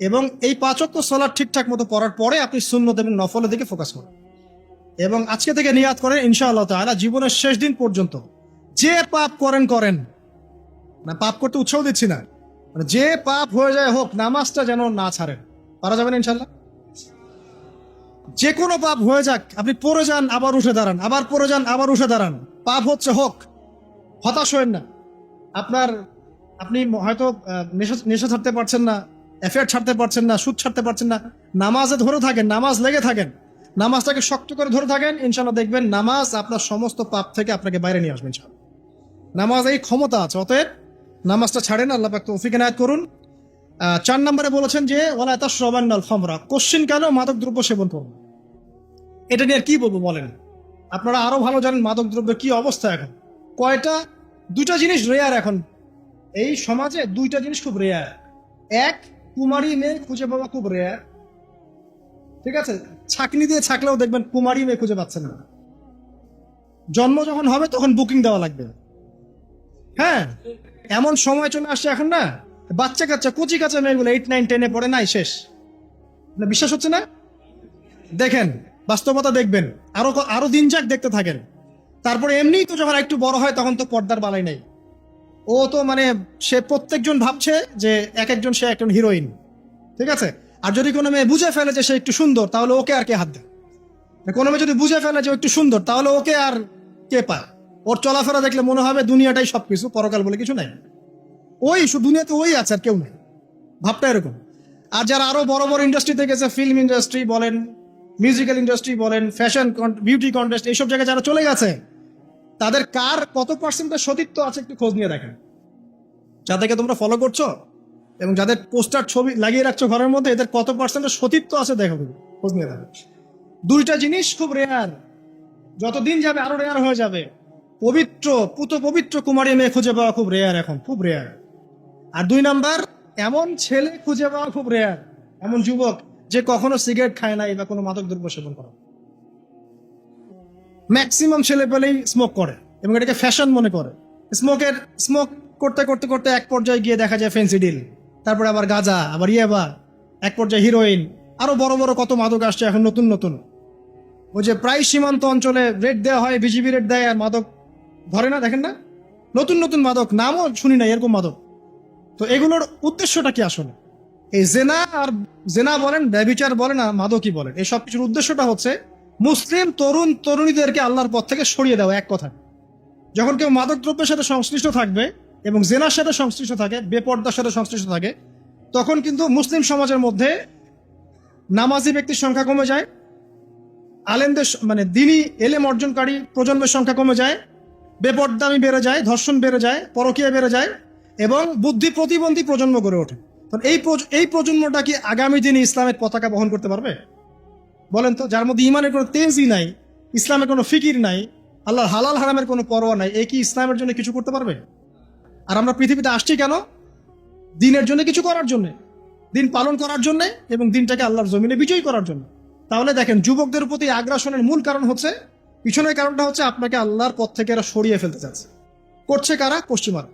এবং এই 5 ওয়াক্ত সালাত ঠিকঠাক মতো পড়ার পরে আপনি সুন্নত এবং নফলের দিকে ফোকাস করুন। এবং আজকে থেকে নিয়াত করেন ইনশাআল্লাহ তাআলা জীবনের শেষ দিন পর্যন্ত যে পাপ করেন না, পাপ করতে উৎসাহ দিচ্ছি না, মানে যে পাপ হয়ে যায় হোক, নামাজটা যেন না ছাড়েন। পারা যাবে না ইনশাআল্লাহ? যে কোনো পাপ হয়ে যাক, আপনি পড়ে যান আবার উঠে দাঁড়ান, আবার পড়ে যান আবার উঠে দাঁড়ান, পাপ হচ্ছে হোক, হতাশ হয়েন না। আপনি হয়তো নেশা ছাড়তে পারছেন না, অ্যাফেয়ার ছাড়তে পারছেন না, সুদ ছাড়তে পারছেন না, নামাজে ধরে থাকেন, নামাজ লেগে থাকেন, নামাজটাকে শক্ত করে ধরে থাকেন। ইনশাআল্লাহ দেখবেন নামাজ আপনার সমস্ত পাপ থেকে আপনাকে বাইরে নিয়ে আসবেন ইনশাআল্লাহ। নামাজ এই ক্ষমতা আছে, অতএব নামাজটা ছাড়েন। আল্লাহ পাক তৌফিক এনায়েত করুন। 4 নম্বরে বলেছেন যে ওয়ালা তাশরাবান্নাল খামরা, কোশ্চিন কেন মাদক দ্রব্য সেবন করুন। এটা নিয়ে আর কি বলবো বলেন? আপনারা আরো ভালো জানেন মাদক দ্রব্যের কি অবস্থা এখন। দুইটা জিনিস রেয়ার এখন এই সমাজে, দুইটা জিনিস খুব রেয়ার। এক, কুমারী মেয়ে খুঁজে পাওয়া খুব রেয়ার। ঠিক আছে, ছাকনি দিয়ে ছাকলেও দেখবেন কুমারী মেয়ে খুঁজে পাচ্ছেন না। জন্ম যখন হবে তখন বুকিং দেওয়া লাগবে। হ্যাঁ, এমন সময় চলে আসছে এখন না, বাচ্চা কাচ্চা কচি কাচ্চা মেয়েগুলো 8, 9, 10-এ পড়ে নাই, শেষ। বিশ্বাস হচ্ছে না? দেখেন, বাস্তবতা দেখবেন, আরো দিন যাক, দেখতে থাকেন। তারপরে এমনিই তো যখন একটু বড় হয় তখন তো পর্দার বালাই নাই। ও তো মানে সে প্রত্যেকজন ভাবছে যে একজন সে একজন হিরোইন। ঠিক আছে, আর যদি কোনো মেয়ে বুঝে ফেলে যে সে একটু সুন্দর, তাহলে ওকে আর কে হাত দেয়? কোনো মেয়ে যদি বুঝে ফেলে যে একটু সুন্দর, তাহলে ওকে আর কে পায়? ওর চলাফেরা দেখলে মনে হবে দুনিয়াটাই সবকিছু, পরকাল বলে কিছু নাই। দুনিয়াতে ওই আছে, আর কেউ নেই। ভাবটা এরকম। আর যারা আরো বড় বড় ইন্ডাস্ট্রিতে গেছে, ফিল্ম ইন্ডাস্ট্রি বলেন, মিউজিক্যাল ইন্ডাস্ট্রি বলেন, ফ্যাশন, বিউটি কন্টেস্ট, এইসব জায়গায় যারা চলে গেছে, তাদের কার কত পার্সেন্টের সতীত্ব আছে একটু খোঁজ নিয়ে দেখেন। যাদেরকে তোমরা ফলো করছো এবং যাদের পোস্টার ছবি লাগিয়ে রাখছো ঘরের মধ্যে, এদের কত পার্সেন্টের সতীত্ব আছে দেখো, খোঁজ নিয়ে দেখো। দুইটা জিনিস খুব রেয়ার, যতদিন যাবে আরো রেয়ার হয়ে যাবে। পবিত্র কুমারী মেয়ে খুঁজে পাওয়া খুব রেয়ার, এখন খুব রেয়ার। আর 2 নাম্বার, এমন ছেলে খুঁজে পাওয়া খুব রেয়ার, এমন যুবক যে কখনো সিগারেট খায় নাই বা কোনো মাদক দ্রব্য সেবন করে। ম্যাক্সিমাম ছেলে পেলেই স্মোক করে এবং এটাকে ফ্যাশন মনে করে। স্মোক করতে করতে করতে এক পর্যায়ে গিয়ে দেখা যায় ফেন্সিডিল, তারপরে আবার গাঁজা, আবার ইয়াবা, এক পর্যায়ে হিরোইন, আরো বড় বড় কত মাদক আসছে এখন নতুন। ওই যে প্রায় সীমান্ত অঞ্চলে রেট দেওয়া হয়, বিজিবি রেট দেয়, আর মাদক ধরে না, দেখেন না? নতুন মাদক, নামও শুনি না এরকম মাদক। তো এগুলোর উদ্দেশ্যটা কি আসলে? এই জেনা আর জেনা বলেন, ব্যভিচার বলেন আর মাদকই বলেন, এই সব কিছুর উদ্দেশ্যটা হচ্ছে মুসলিম তরুণ তরুণীদেরকে আল্লাহর পথ থেকে সরিয়ে দেওয়া, এক কথা। যখন কেউ মাদক দ্রব্যের সাথে সংশ্লিষ্ট থাকবে এবং জেনার সাথে সংশ্লিষ্ট থাকে, বেপর্দার সাথে সংশ্লিষ্ট থাকে, তখন কিন্তু মুসলিম সমাজের মধ্যে নামাজি ব্যক্তির সংখ্যা কমে যায়, আলেমদের মানে দিনী এলেম অর্জনকারী প্রজন্মের সংখ্যা কমে যায়, বেপর্দামি বেড়ে যায়, ধর্ষণ বেড়ে যায়, পরকীয়া বেড়ে যায় এবং বুদ্ধি প্রতিবন্ধী প্রজন্ম গড়ে ওঠে। এই প্রজন্মটা কি আগামী দিনে ইসলামের পতাকা বহন করতে পারবে? বলেন তো, যার মধ্যে ইমানের কোনো তেজই নাই, ইসলামের কোনো ফিকির নাই, আল্লাহর হালাল হারামের কোনো পরোয়া নাই, এই কি ইসলামের জন্য কিছু করতে পারবে? আর আমরা পৃথিবীতে আসছি কেন? দিনের জন্য কিছু করার জন্য, দিন পালন করার জন্য এবং দিনটাকে আল্লাহর জমিনে বিজয়ী করার জন্য। তাহলে দেখেন, যুবকদের প্রতি আগ্রাসনের মূল কারণ হচ্ছে, পিছনের কারণটা হচ্ছে আপনাকে আল্লাহর পথ থেকে এরা সরিয়ে ফেলতে চাচ্ছে। করছে কারা? পশ্চিমারা।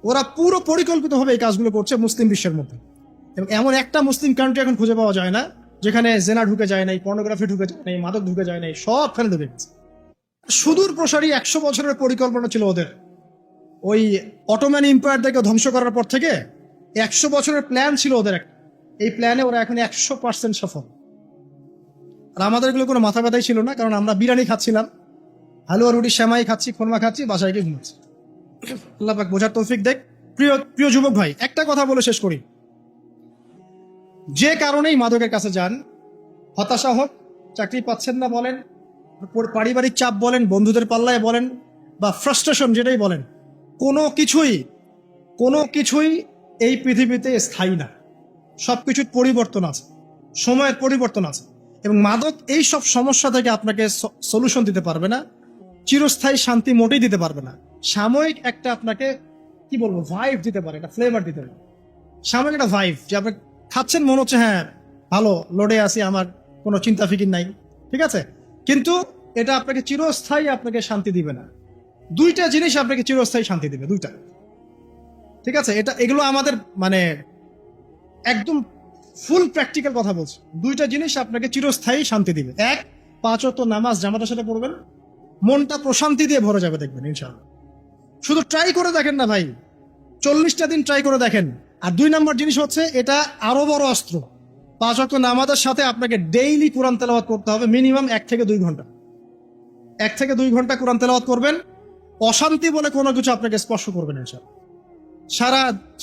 ওরা পুরো পরিকল্পিতভাবে এই কাজগুলো করছে মুসলিম বিশ্বের মধ্যে। এবং এমন একটা মুসলিম কান্ট্রি এখন খুঁজে পাওয়া যায় না যেখানে জেনা ঢুকে যায় নাই, পর্নোগ্রাফি ঢুকে যায় নাই, মাদক ঢুকে যায় নাই, সবখানে ঢুকে গেছে। সুদূর প্রসারী 100 বছরের পরিকল্পনা ছিল ওদের। ওই অটোম্যান এম্পায়ারদেরকে ধ্বংস করার পর থেকে 100 বছরের প্ল্যান ছিল ওদের একটা। এই প্ল্যানে ওরা এখন 100% সফল। আর আমাদের এগুলো কোনো মাথা ব্যথাই ছিল না, কারণ আমরা বিরিয়ানি খাচ্ছিলাম, হালুয়া রুটি শ্যামাই খাচ্ছি, খোরমা খাচ্ছি, বাসায় গিয়ে ঘুমাচ্ছি। আল্লাহ পাক বোঝার তৌফিক দেখ। প্রিয় যুবক ভাই, একটা কথা বলে শেষ করি। যে কারণেই মাদকের কাছে যান, হতাশা হোক, চাকরি পাচ্ছেন না বলেন, পারিবারিক চাপ বলেন, বন্ধুদের পাল্লায় বলেন, বা ফ্রাস্ট্রেশন যেটাই বলেন, কোনো কিছুই এই পৃথিবীতে স্থায়ী না। সবকিছুর পরিবর্তন আছে, সময়ের পরিবর্তন আছে। এবং মাদক এই সব সমস্যা থেকে আপনাকে সলিউশন দিতে পারবে না, চিরস্থায়ী শান্তি মোটেই দিতে পারবে না। সাময়িক একটা আপনাকে কি বলবো, ভাইব দিতে পারে, একটা ফ্লেভার দিতে পারে, সাময়িক একটা ভাইব, যে আপনি খাচ্ছেন, মনে হচ্ছে হ্যাঁ ভালো, লোডে আছি, আমার কোনো চিন্তা ফিকির নাই, ঠিক আছে। কিন্তু এটা আপনাকে চিরস্থায়ী আপনাকে শান্তি দিবে না। দুইটা জিনিস আপনাকে চিরস্থায়ী শান্তি দিবে, দুইটা, ঠিক আছে। এগুলো আমাদের মানে একদম ফুল প্র্যাকটিক্যাল কথা বলছি। দুইটা জিনিস আপনাকে চিরস্থায়ী শান্তি দিবে। এক, 5 ওয়াক্ত নামাজ জামাতের সাথে পড়বেন, মনটা প্রশান্তি দিয়ে ভরে যাবে, দেখবেন ইনশাআল্লাহ। শুধু ট্রাই করে দেখেন না ভাই, 40টা দিন ট্রাই করে দেখেন। আর 2 নম্বর জিনিস হচ্ছে, এটা আরো বড় অস্ত্র। 5 ওয়াক্ত নামাজের সাথে আপনাকে ডেইলি কোরআন তেলাওয়াত করতে হবে, মিনিমাম 1 থেকে 2 ঘন্টা। 1 থেকে 2 ঘন্টা কোরআন তেলাওয়াত করবেন, অশান্তি বলে কোনো কিছু আপনাকে স্পর্শ করবেন ইনশাআল্লাহ।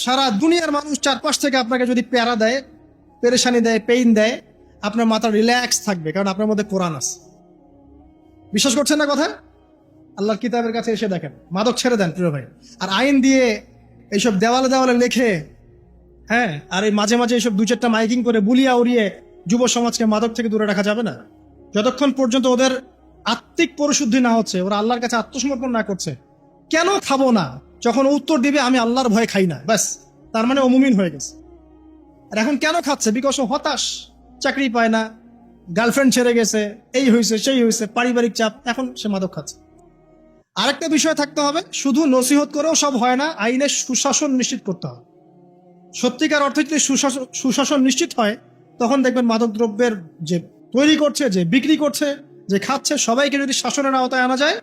সারা দুনিয়ার মানুষ চারপাশ থেকে আপনাকে যদি প্যারা দেয়, পেরেশানি দেয়, পেইন দেয়, আপনার মাথা রিল্যাক্স থাকবে, কারণ আপনার মধ্যে কোরআন আছে। বিশ্বাস করছেন না কথা? আল্লাহর কিতাবের কাছে এসে দেখেন, মাদক ছেড়ে দেন প্রিয় ভাই। আর আইন দিয়ে এইসব দেওয়ালে দেওয়ালে লেখে, হ্যাঁ, আর এই মাঝে মাঝে এইসব 2-4টা মাইকিং করে বুলিয়া উড়িয়ে যুব সমাজকে মাদক থেকে দূরে রাখা যাবে না। যতক্ষণ পর্যন্ত ওদের আত্মিক পরিশুদ্ধি না হচ্ছে, ওরা আল্লাহর কাছে আত্মসমর্পণ না করছে। কেন খাবো না, যখন উত্তর দিবে আমি আল্লাহর ভয়ে খাই না, ব্যাস, তার মানে ও মুমিন হয়ে গেছে। আর এখন কেন খাচ্ছে? বিকজ ও হতাশ, চাকরি পায় না, গার্লফ্রেন্ড ছেড়ে গেছে, এই হয়েছে সেই হয়েছে, পারিবারিক চাপ, এখন সে মাদক খাচ্ছে। আরেকটা বিষয় থাকতে হবে, শুধু নসিহত করেও সব হয় না, আইনের সুশাসন নিশ্চিত করতে হবে। সত্যিকার অর্থে যদি সুশাসন নিশ্চিত হয়, তখন দেখবেন মাদক দ্রব্যের যে তৈরি করছে, যে বিক্রি করছে, যে খাচ্ছে, সবাইকে যদি শাসনের আওতায় আনা যায়,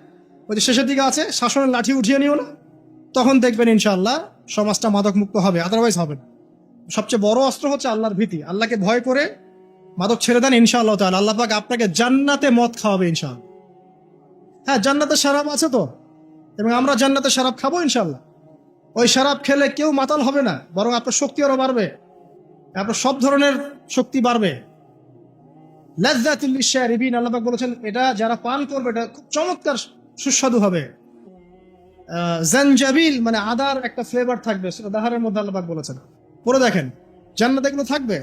ওই যে শেষের দিকে আছে, শাসনের লাঠি উঠিয়ে নিও না, তখন দেখবেন ইনশাআল্লাহ সমাজটা মাদক মুক্ত হবে, আদারওয়াইজ হবে না। সবচেয়ে বড় অস্ত্র হচ্ছে আল্লাহর ভীতি। আল্লাহকে ভয় করে মাদক ছেড়ে দেন, ইনশাআল্লাহ তাআলা আল্লাহ পাক আপনাকে জান্নাতে মদ খাওয়াবে ইনশাআল্লাহ। হ্যাঁ, জান্নাতে শরাব আছে তো, এবং আমরা জান্নাতে শরাব খাবো ইনশাআল্লাহ। ওই শরাব খেলে কেউ মাতাল হবে না, বরং আপনার শক্তি আরো বাড়বে, আপনার সব ধরনের শক্তি বাড়বে। লাযযাতুল লিশশারিবিন, আল্লাহ পাক বলেছেন, এটা যারা পান করবে এটা খুব চমৎকার সুস্বাদু হবে। জানজাবিল মানে আদার একটা ফ্লেভার থাকবে, সেটা দাহারের মধ্যে আল্লাহ পাক বলেছেন। পরে দেখেন, জান্নাতে এগুলো থাকবে।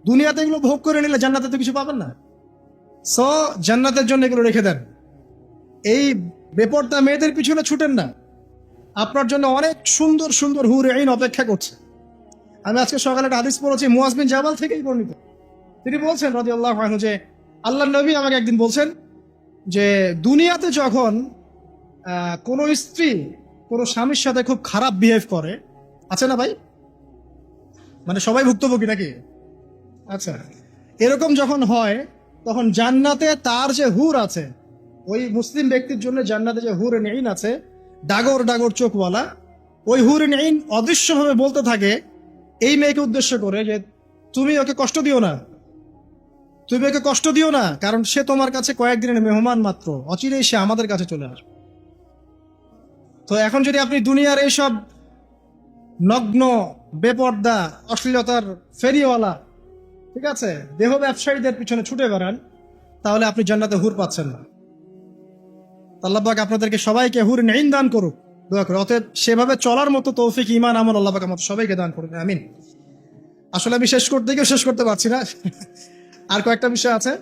দুনিয়াতে এগুলো ভোগ করে নিলে জান্নাতে তো কিছু পাবেন না। সো জান্নাতের জন্য এগুলো রেখে দেন। এই বেপরদা মেয়েদের পিছনে ছুটেন না, আপনার জন্য অনেক সুন্দর সুন্দর হুর আইন অপেক্ষা করছে। আমি আজকে সকালে একটা হাদিস পড়েছি, মুয়াজ বিন জাবাল থেকেই বর্ণিত। তিনি বলছেন রাদিয়াল্লাহু আনহু, যে আল্লাহর নবী আমাকে একদিন বলছেন যে দুনিয়াতে যখন কোনো স্ত্রী কোনো স্বামীর সাথে খুব খারাপ বিহেভ করে, আছে না ভাই, মানে সবাই ভুক্তভোগী নাকি? আচ্ছা, এরকম যখন হয়, তখন জান্নাতে তার যে হুর আছে, ওই মুসলিম ব্যক্তির জন্য জান্নাতে যে হুর আইন আছে, ডাগর ডাগর চোখওয়ালা, ওই হুর আইন অদৃশ্যভাবে বলতে থাকে এই মেয়েকে উদ্দেশ্য করে যে তুমি ওকে কষ্ট দিও না, তুমি ওকে কষ্ট দিও না, কারণ সে তোমার কাছে কয়েকদিনের মেহমান মাত্র, অচিরেই সে আমাদের কাছে চলে আসবে। তো এখন যদি আপনি দুনিয়ার এইসব নগ্ন, বেপর্দা, অশ্লীলতার ফেরিওয়ালা, ঠিক আছে, দেহ ব্যবসায়ীদের পিছনে ছুটে বেড়ান, তাহলে আপনি জান্নাতে হুর পাচ্ছেন না। আল্লাহ পাক আপনাদেরকে সবাইকে হুর নেইন দান করুক, দোয়া করে। অতএব সেভাবে চলার মতো তৌফিক, ঈমান, আমল আল্লাহ পাক আমাদের সবাইকে দান করুন, আমিন। আসলে আমি শেষ করতে গিয়ে শেষ করতে পারছি না, আর কয়েকটা বিষয় আছে।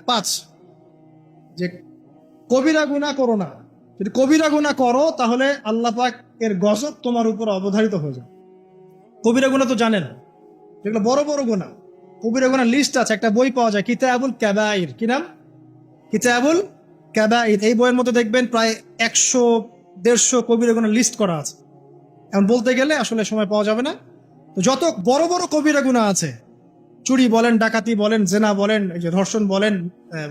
5, যে কবিরা গুনাহ করো না। যদি কবিরা গুনাহ করো তাহলে আল্লাহ পাক এর গজব তোমার উপর অবধারিত হয়ে যাবে। কবিরা গুনাহ তো জানেন, যেগুলো বড় বড় গুনাহ, কবিরা গুনাহ লিস্ট আছে, একটা বই পাওয়া যায়, কিতাবুল কাবাইর। কি নাম? কিতাবুল কাবাইর। এই বইয়ের মধ্যে দেখবেন প্রায় 100-150 কবিরা গুনাহ লিস্ট করা আছে। এখন বলতে গেলে আসলে সময় পাওয়া যাবে না। তো যত বড় বড় কবিরা গুনাহ আছে, চুরি বলেন, ডাকাতি বলেন, জেনা বলেন, এই যে ধর্ষণ বলেন,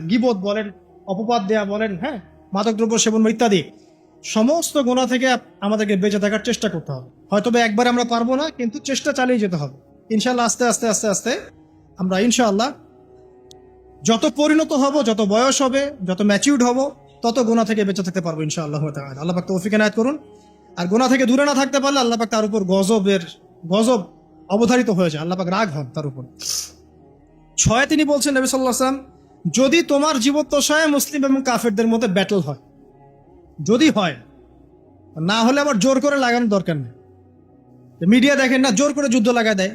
গীবত বলেন, অপবাদ দেয়া বলেন, হ্যাঁ, মাদকদ্রব্য সেবন ইত্যাদি, সমস্ত গুনাহ থেকে আমাদেরকে বেঁচে থাকার চেষ্টা করতে হবে। হয়তো একবার আমরা পারবো না, কিন্তু চেষ্টা চালিয়ে যেতে হবে ইনশাআল্লাহ। আস্তে আস্তে আস্তে আস্তে আমরা ইনশাআল্লাহ যত পরিণত হব, যত বয়স হবে, যত ম্যাচিউরড হব, তত গুনাহ থেকে বেঁচে থাকতে পারবো ইনশাআল্লাহ তাআলা। আল্লাহ পাক তৌফিক এনায়েত করুন। আর গুনাহ থেকে দূরে না থাকতে পারলে আল্লাহ পাক তার উপর গজব অবধারিত হয়ে যায়, আল্লাহ পাক রাগ হন তার উপর। 6 তিনি বলছেন, নবী সাল্লাল্লাহু আলাইহি ওয়াসাল্লাম, যদি তোমার জীবদ্দশায় মুসলিম এবং কাফেরদের মধ্যে ব্যাটল হয়, যদি হয়, না হলে আবার জোর করে লাগানোর দরকার নেই। মিডিয়া দেখেন না, জোর করে যুদ্ধ লাগায় দেয়।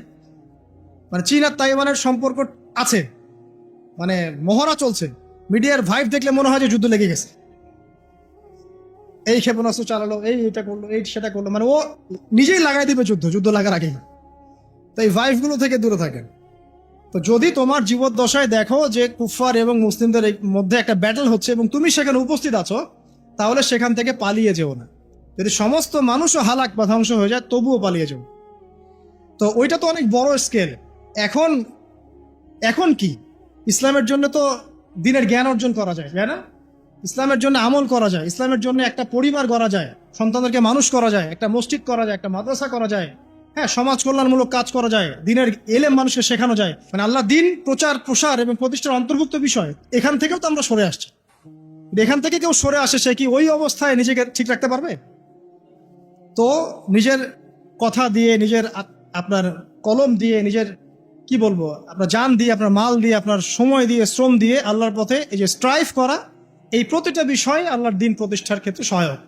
মানে চীন আর তাইওয়ানের সম্পর্ক আছে, মানে মহড়া চলছে, মিডিয়ার ভাইব দেখলে মনে হয় যে যুদ্ধ লেগে গেছে। এই ক্ষেপণাস্ত্র চালালো, এই এটা করলো, এই সেটা করলো, মানে ও নিজেই লাগাই দিবে যুদ্ধ লাগার আগেই। তো এই ভাইবগুলো থেকে দূরে থাকেন। তো যদি তোমার জীবদ্দশায় দেখো যে কুফার এবং মুসলিমদের মধ্যে একটা ব্যাটল হচ্ছে এবং তুমি সেখানে উপস্থিত আছো, তাহলে সেখান থেকে পালিয়ে যেও না। যদি সমস্ত মানুষও হালাক বা ধ্বংস হয়ে যায়, তবুও পালিয়ে যাও। তো ওইটা তো অনেক বড় স্কেল। এখন কি ইসলামের জন্য তো দিনের জ্ঞান অর্জন করা যায়, তাই না? ইসলামের জন্য আমল করা যায়, ইসলামের জন্য একটা পরিবার গড়া যায়, সন্তানদেরকে মানুষ করা যায়, একটা মসজিদ করা যায়, একটা মাদ্রাসা করা যায়, হ্যাঁ, সমাজ কল্যাণমূলক কাজ করা যায়, দিনের এলেম মানুষকে শেখানো যায়। মানে আল্লাহ দিন প্রচার প্রসার এবং প্রতিষ্ঠার অন্তর্ভুক্ত বিষয়। এখান থেকেও তো আমরা সরে আসছি। এখান থেকে কেউ সরে আসে, সে কি ওই অবস্থায় নিজেকে ঠিক রাখতে পারবে? তো নিজের কথা দিয়ে, নিজের আপনার কলম দিয়ে, নিজের কি বলবো, আপনার জান দিয়ে, আপনার মাল দিয়ে, আপনার সময় দিয়ে, শ্রম দিয়ে আল্লাহর পথে এই যে স্ট্রাইভ করা, এই প্রতিটা বিষয় আল্লাহর দিন প্রতিষ্ঠার ক্ষেত্রে সহায়ক।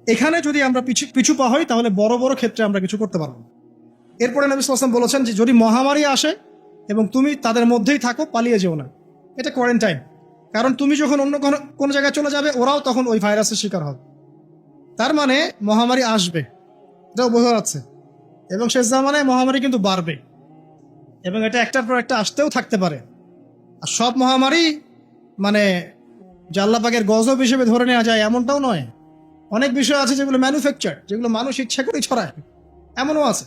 এখানে যদি আমরা পিছু পা হই, তাহলে বড় বড় ক্ষেত্রে আমরা কিছু করতে পারবো। এরপরে নবী সাল্লাল্লাহু আলাইহি ওয়াসাল্লাম বলেছেন যে যদি মহামারী আসে এবং তুমি তাদের মধ্যেই থাকো, পালিয়ে যেও না। এটা কোয়ারেন্টাইন। কারণ তুমি যখন অন্য কোনো জায়গায় চলে যাবে, ওরাও তখন ওই ভাইরাসের শিকার হবে। তার মানে মহামারী আসবে, এটাও বোঝা যাচ্ছে। এবং শেষ জামানায় মহামারী কিন্তু বাড়বে, এবং এটা একটার পর একটা আসতেও থাকতে পারে। আর সব মহামারী মানে যে আল্লাহ পাকের গজব হিসেবে ধরে নেওয়া যায় এমনটাও নয়। অনেক বিষয় আছে যেগুলো ম্যানুফ্যাকচার, যেগুলো মানুষ ইচ্ছা করেই ছড়ায়, এমনও আছে।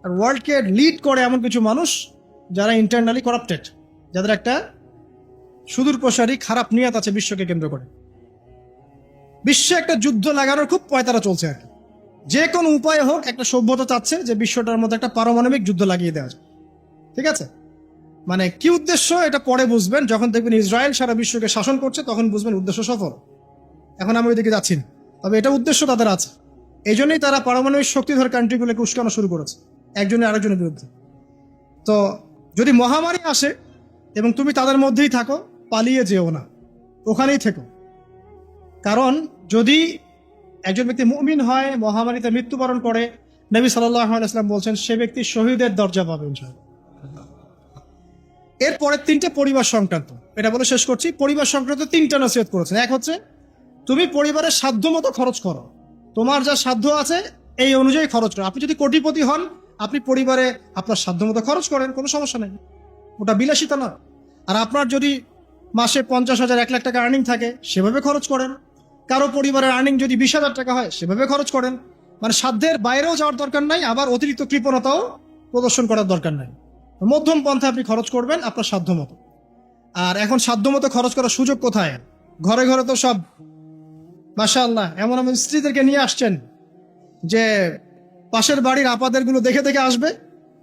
আর ওয়ার্ল্ডকে লিড করে এমন কিছু মানুষ যারা ইন্টারনালি করাপ্টেড, যাদের একটা সুদূর প্রসারী খারাপ নিয়ত আছে বিশ্বকে কেন্দ্র করে। বিশ্বে একটা যুদ্ধ লাগানোর খুব পয়তারা চলছে আর কি। যে কোনো উপায় হোক, একটা সভ্যতা চাচ্ছে যে বিশ্বটার মধ্যে একটা পারমাণবিক যুদ্ধ লাগিয়ে দেওয়া যায়। ঠিক আছে, মানে কি উদ্দেশ্য এটা পরে বুঝবেন। যখন দেখবেন ইসরায়েল সারা বিশ্বকে শাসন করছে, তখন বুঝবেন উদ্দেশ্য সফল। এখন আমি ওইদিকে যাচ্ছি না, তবে এটা উদ্দেশ্য তাদের আছে। এই জন্যই তারা পারমাণবিক শক্তিধর কান্ট্রিগুলোকে উস্কানো শুরু করেছে একজনের আরেকজনের বিরুদ্ধে। তো যদি মহামারী আসে এবং তুমি তাদের মধ্যেই থাকো, পালিয়ে যেও না, ওখানেই থেকো। কারণ যদি একজন ব্যক্তি মুমিন হয়, মহামারীতে মৃত্যুবরণ করে, নবী সাল্লাল্লাহু আলাইহি ওয়াসাল্লাম বলছেন সে ব্যক্তি শহীদের দরজা পাবে ইনশাআল্লাহ। এরপরে 3টে পরিবার সংক্রান্ত, এটা বলে শেষ করছি। পরিবার সংক্রান্ত 3টা নসিহত করেছেন। এক হচ্ছে তুমি পরিবারের সাধ্য মতো খরচ করো, তোমার যা সাধ্য আছে এই অনুযায়ী খরচ করো। আপনি যদি কোটিপতি হন, আপনি পরিবারে আপনার সাধ্য মতো খরচ করেন, কোনো সমস্যা নেই, ওটা বিলাসিতা না। আর আপনার যদি মাসে 50,000 1 লাখ টাকা আর্নিং থাকে, সেভাবে খরচ করেন। কারো পরিবারের আর্নিং যদি 20,000 টাকা হয়, সেভাবে খরচ করেন। মানে সাধ্যের বাইরেও যাওয়ার দরকার নাই, আবার অতিরিক্ত কৃপণতাও প্রদর্শন করার দরকার নাই। মধ্যম পন্থা আপনি খরচ করবেন আপনার সাধ্য মতো। আর এখন সাধ্য মতো খরচ করার সুযোগ কোথায়? ঘরে ঘরে তো সব মাশাআল্লাহ এমন এমন স্ত্রীদেরকে নিয়ে আসছেন যে পাশের বাড়ির আপাদের গুলো দেখে দেখে আসবে,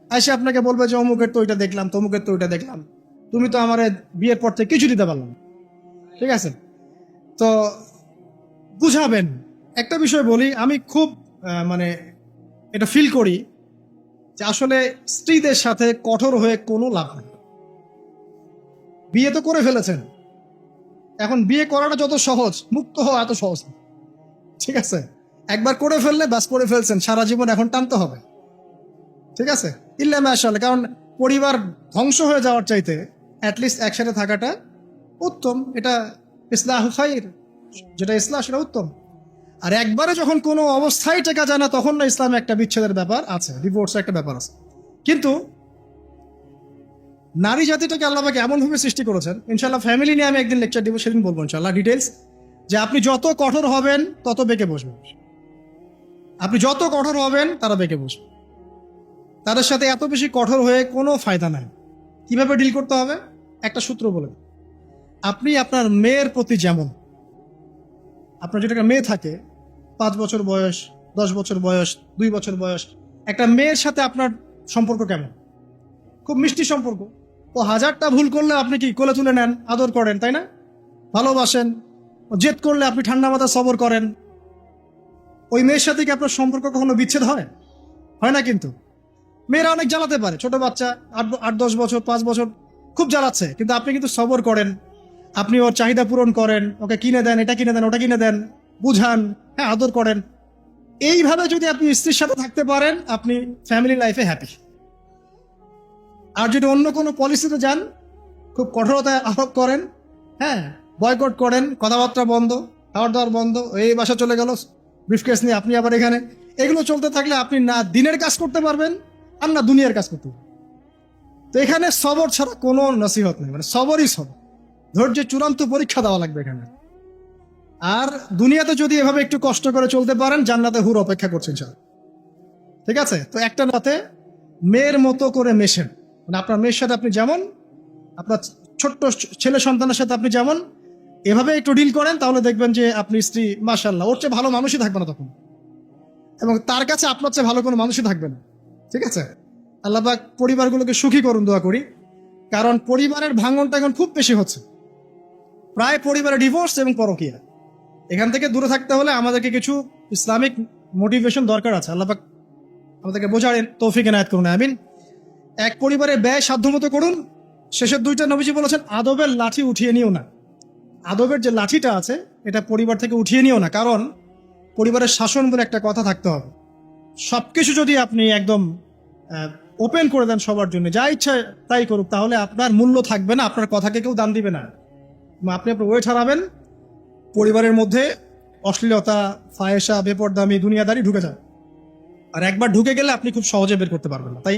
এসে আপনাকে বলবে যে অমুকের তো ওইটা দেখলাম, তমুকের তো ওইটা দেখলাম, তুমি তো আমার বিয়ের পর থেকে কিছু দিতে পারলাম। ঠিক আছে, তো বুঝাবেন। একটা বিষয় বলি, আমি খুব মানে এটা ফিল করি যে আসলে স্ত্রীদের সাথে কঠোর হয়ে কোনো লাভ নেই। বিয়ে তো করে ফেলেছেন, এখন বিয়ে করাটা যত সহজ, মুক্ত হওয়া এত সহজ না। ঠিক আছে, একবার করে ফেললে ব্যাস করে ফেলছেন, সারা জীবন এখন টানতে হবে। ঠিক আছে, ইল্লা মাশাআল্লাহ, কারণ পরিবার ধ্বংস হয়ে যাওয়ার চাইতে অ্যাটলিস্ট একসাথে থাকাটা উত্তম। এটা ইসলাহু খাইর, যেটা ইসলাম সেটা উত্তম। আর একবারে যখন কোনো অবস্থায় টেকা যায় না, তখন না ইসলামে একটা বিচ্ছেদের ব্যাপার আছে, ডিভোর্সের একটা ব্যাপার আছে। কিন্তু নারী জাতিটাকে আল্লাহ পাক এমনভাবে সৃষ্টি করেছেন, ইনশাআল্লাহ ফ্যামিলি নিয়ে আমি একদিন লেকচার দিব, সেদিন বলবো ইনশাআল্লাহ ডিটেলস, যে আপনি যত কঠোর হবেন তত বেঁকে বসবেন। আপনি যত কঠোর হবেন তারা বেঁকে বসবে। তাদের সাথে এত বেশি কঠোর হয়ে কোনো ফায়দা নাই। কিভাবে ডিল করতে হবে একটা সূত্র বলে, আপনি আপনার মেয়ের প্রতি যেমন, আপনার যেটা মেয়ে থাকে 5 বছর বয়স, 10 বছর বয়স, 2 বছর বয়স, একটা মেয়ের সাথে আপনার সম্পর্ক কেমন? খুব মিষ্টি সম্পর্ক। ও 1000টা ভুল করলে আপনি কি কোলে তুলে নেন, আদর করেন, তাই না? ভালোবাসেন। জেদ করলে আপনি ঠান্ডা মাথা সবর করেন। ওই মেয়ের সাথে কি আপনার সম্পর্ক কখনো বিচ্ছেদ হয়? হয় না। কিন্তু মেয়েরা অনেক জ্বালাতে পারে, ছোট বাচ্চা 8-10 বছর, 5 বছর খুব জ্বালাচ্ছে, কিন্তু আপনি কিন্তু সবর করেন, আপনি ওর চাহিদা পূরণ করেন, ওকে কিনে দেন, এটা কিনে দেন, ওটা কিনে দেন, বুঝান, হ্যাঁ আদর করেন। এইভাবে যদি আপনি স্ত্রীর সাথে থাকতে পারেন, আপনি ফ্যামিলি লাইফে হ্যাপি। আর যদি অন্য কোনো পলিসিতে যান, খুব কঠোরতা আরোপ করেন, হ্যাঁ বয়কট করেন, কথাবার্তা বন্ধ, খাওয়ার দাওয়ার বন্ধ, এই বাসা চলে গেল ব্রিফকেস নিয়ে, আপনি আবার এখানে, এগুলো চলতে থাকলে আপনি না দিনের কাজ করতে পারবেন আর না দুনিয়ার কাজ করতে পারবেন। তো এখানে সবর ছাড়া কোনো নসিহত নেই, মানে সবরই সবর, ধৈর্যের চূড়ান্ত পরীক্ষা দেওয়া লাগবে এখানে। আর দুনিয়াতে যদি এভাবে একটু কষ্ট করে চলতে পারেন, জান্নাতে হুর অপেক্ষা করছেন স্যার। ঠিক আছে, তো একটা রাতে মেয়ের মতো করে মেশেন, মানে আপনার মেয়ের সাথে আপনি যেমন, আপনার ছোট্ট ছেলে সন্তানের সাথে আপনি যেমন, এভাবে একটু ডিল করেন, তাহলে দেখবেন যে আপনি স্ত্রী মাশাআল্লাহ ওর চেয়ে ভালো মানুষই থাকবে না তখন, এবং তার কাছে আপনার চেয়ে ভালো কোনো মানুষই থাকবে না। ঠিক আছে, আল্লাহ পাক পরিবারগুলোকে সুখী করুন, দোয়া করি। কারণ পরিবারের ভাঙনটা এখন খুব বেশি হচ্ছে, প্রায় পরিবারে ডিভোর্স এবং পরকীয়া। এখান থেকে দূরে থাকতে হলে আমাদেরকে কিছু ইসলামিক মোটিভেশন দরকার আছে। আল্লাহ পাক আমাদেরকে বোঝার তৌফিক এনায়েত করুন, আমিন। এক পরিবারে ব্যয় সাধ্যমতো করুন। শেষের 2টা নবীজি বলেছেন, আদবের লাঠি উঠিয়ে নিও না। আদবের যে লাঠিটা আছে এটা পরিবার থেকে উঠিয়ে নিও না, কারণ পরিবারের শাসন বলে একটা কথা থাকতে হবে। সবকিছু যদি আপনি একদম ওপেন করে দেন সবার জন্য, যা ইচ্ছা তাই করুক, তাহলে আপনার মূল্য থাকবে না, আপনার কথাকে কেউ দাম দিবে না। আপনি আপনার ওয়েট হারাবেন, পরিবারের মধ্যে অশ্লীলতা, ফায়েশা, বেপরদামি, দুনিয়াদারি ঢুকে যাবে। আর একবার ঢুকে গেলে আপনি খুব সহজে বের করতে পারবেন না। তাই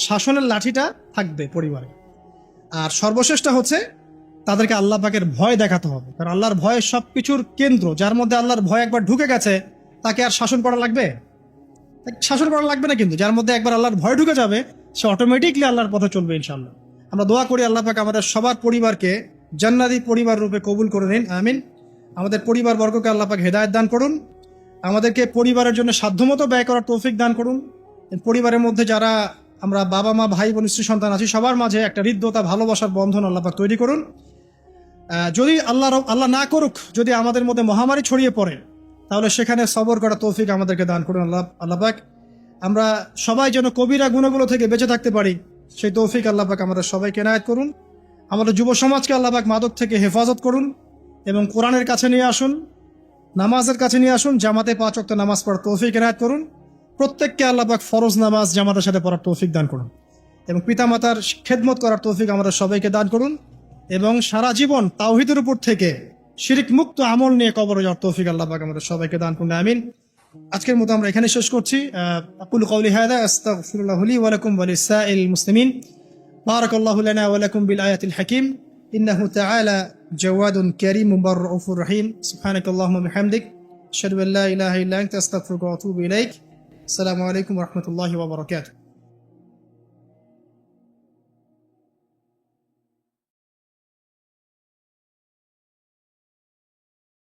শাসনের লাঠিটা থাকবে পরিবারে। আর সর্বশেষটা হচ্ছে তাদেরকে আল্লাহ পাকের ভয় দেখাতে হবে, কারণ আল্লাহর ভয় সবকিছুর কেন্দ্র। যার মধ্যে আল্লাহর ভয় একবার ঢুকে গেছে, তাকে আর শাসন করা লাগবে? শাসন করা লাগবে না। কিন্তু যার মধ্যে একবার আল্লাহর ভয় ঢুকে যাবে, সে অটোমেটিকলি আল্লাহর পথে চলবে ইনশাআল্লাহ। আমরা দোয়া করি আল্লাহ পাক আমাদের সবার পরিবারকে জান্নাতি পরিবার রূপে কবুল করে নিন, আমিন। আমাদের পরিবার বর্গকে আল্লাহ পাক হেদায়েত দান করুন, আমাদেরকে পরিবারের জন্য সাধ্যমতো ব্যয় করার তৌফিক দান করুন। পরিবারের মধ্যে যারা আমরা বাবা মা, ভাই বোন, স্ত্রী সন্তান আছি, সবার মাঝে একটা হৃদ্যতা, ভালোবাসার বন্ধন আল্লাহ পাক তৈরি করুন। যদি আল্লাহ না করুক, যদি আমাদের মধ্যে মহামারী ছড়িয়ে পড়ে, তাহলে সেখানে সবর করা তৌফিক আমাদেরকে দান করুন আল্লাহ পাক। আমরা সবাই যেন কবিরা গুণাগুলো থেকে বেঁচে থাকতে পারি, সেই তৌফিক আল্লাহ পাক আমাদের সবাইকে এনায়েত করুন। আমাদের যুব সমাজকে আল্লাহ পাক মাদক থেকে হেফাজত করুন এবং কোরআনের কাছে নিয়ে আসুন, নামাজের কাছে নিয়ে আসুন, জামাতে 5 ওয়াক্ত নামাজ পড়ার তৌফিক এনায়েত করুন। প্রত্যেককে আল্লাহ পাক ফরজ নামাজ জামাতের সাথে পড়ার তৌফিক দান করুন এবং পিতামাতার খেদমত করার তৌফিক আমাদের সবাইকে দান করুন এবং সারা জীবন তাওহীদের উপর থেকে শিরক মুক্ত আমল নিয়ে কবরে যাওয়ার তৌফিক আল্লাহ পাক আমাদের সবাইকে দান করুন, আমিন। আজকের মতো আমরা এখানে শেষ করছি। আকুলু কওলি হাযা আস্তাগফিরুল্লাহ লি ওয়া লাকুম ওয়া লিসাইল মুসলিমিন। বারাকাল্লাহু লানা ওয়া লাকুম বিল আয়াতিল হাকীম। ইন্নাহু তাআলা জাওয়াদুন কারীমুন রাউফুর রহিম। সুবহানাকাল্লাহুম্মা ওয়া বিহামদিক, আশহাদু আল্লা ইলাহা ইল্লা আনতা আস্তাগফিরুকা ওয়া আতুবু ইলাইক। আসসালামু আলাইকুম ওয়া রাহমাতুল্লাহি ওয়া বারাকাতুহু।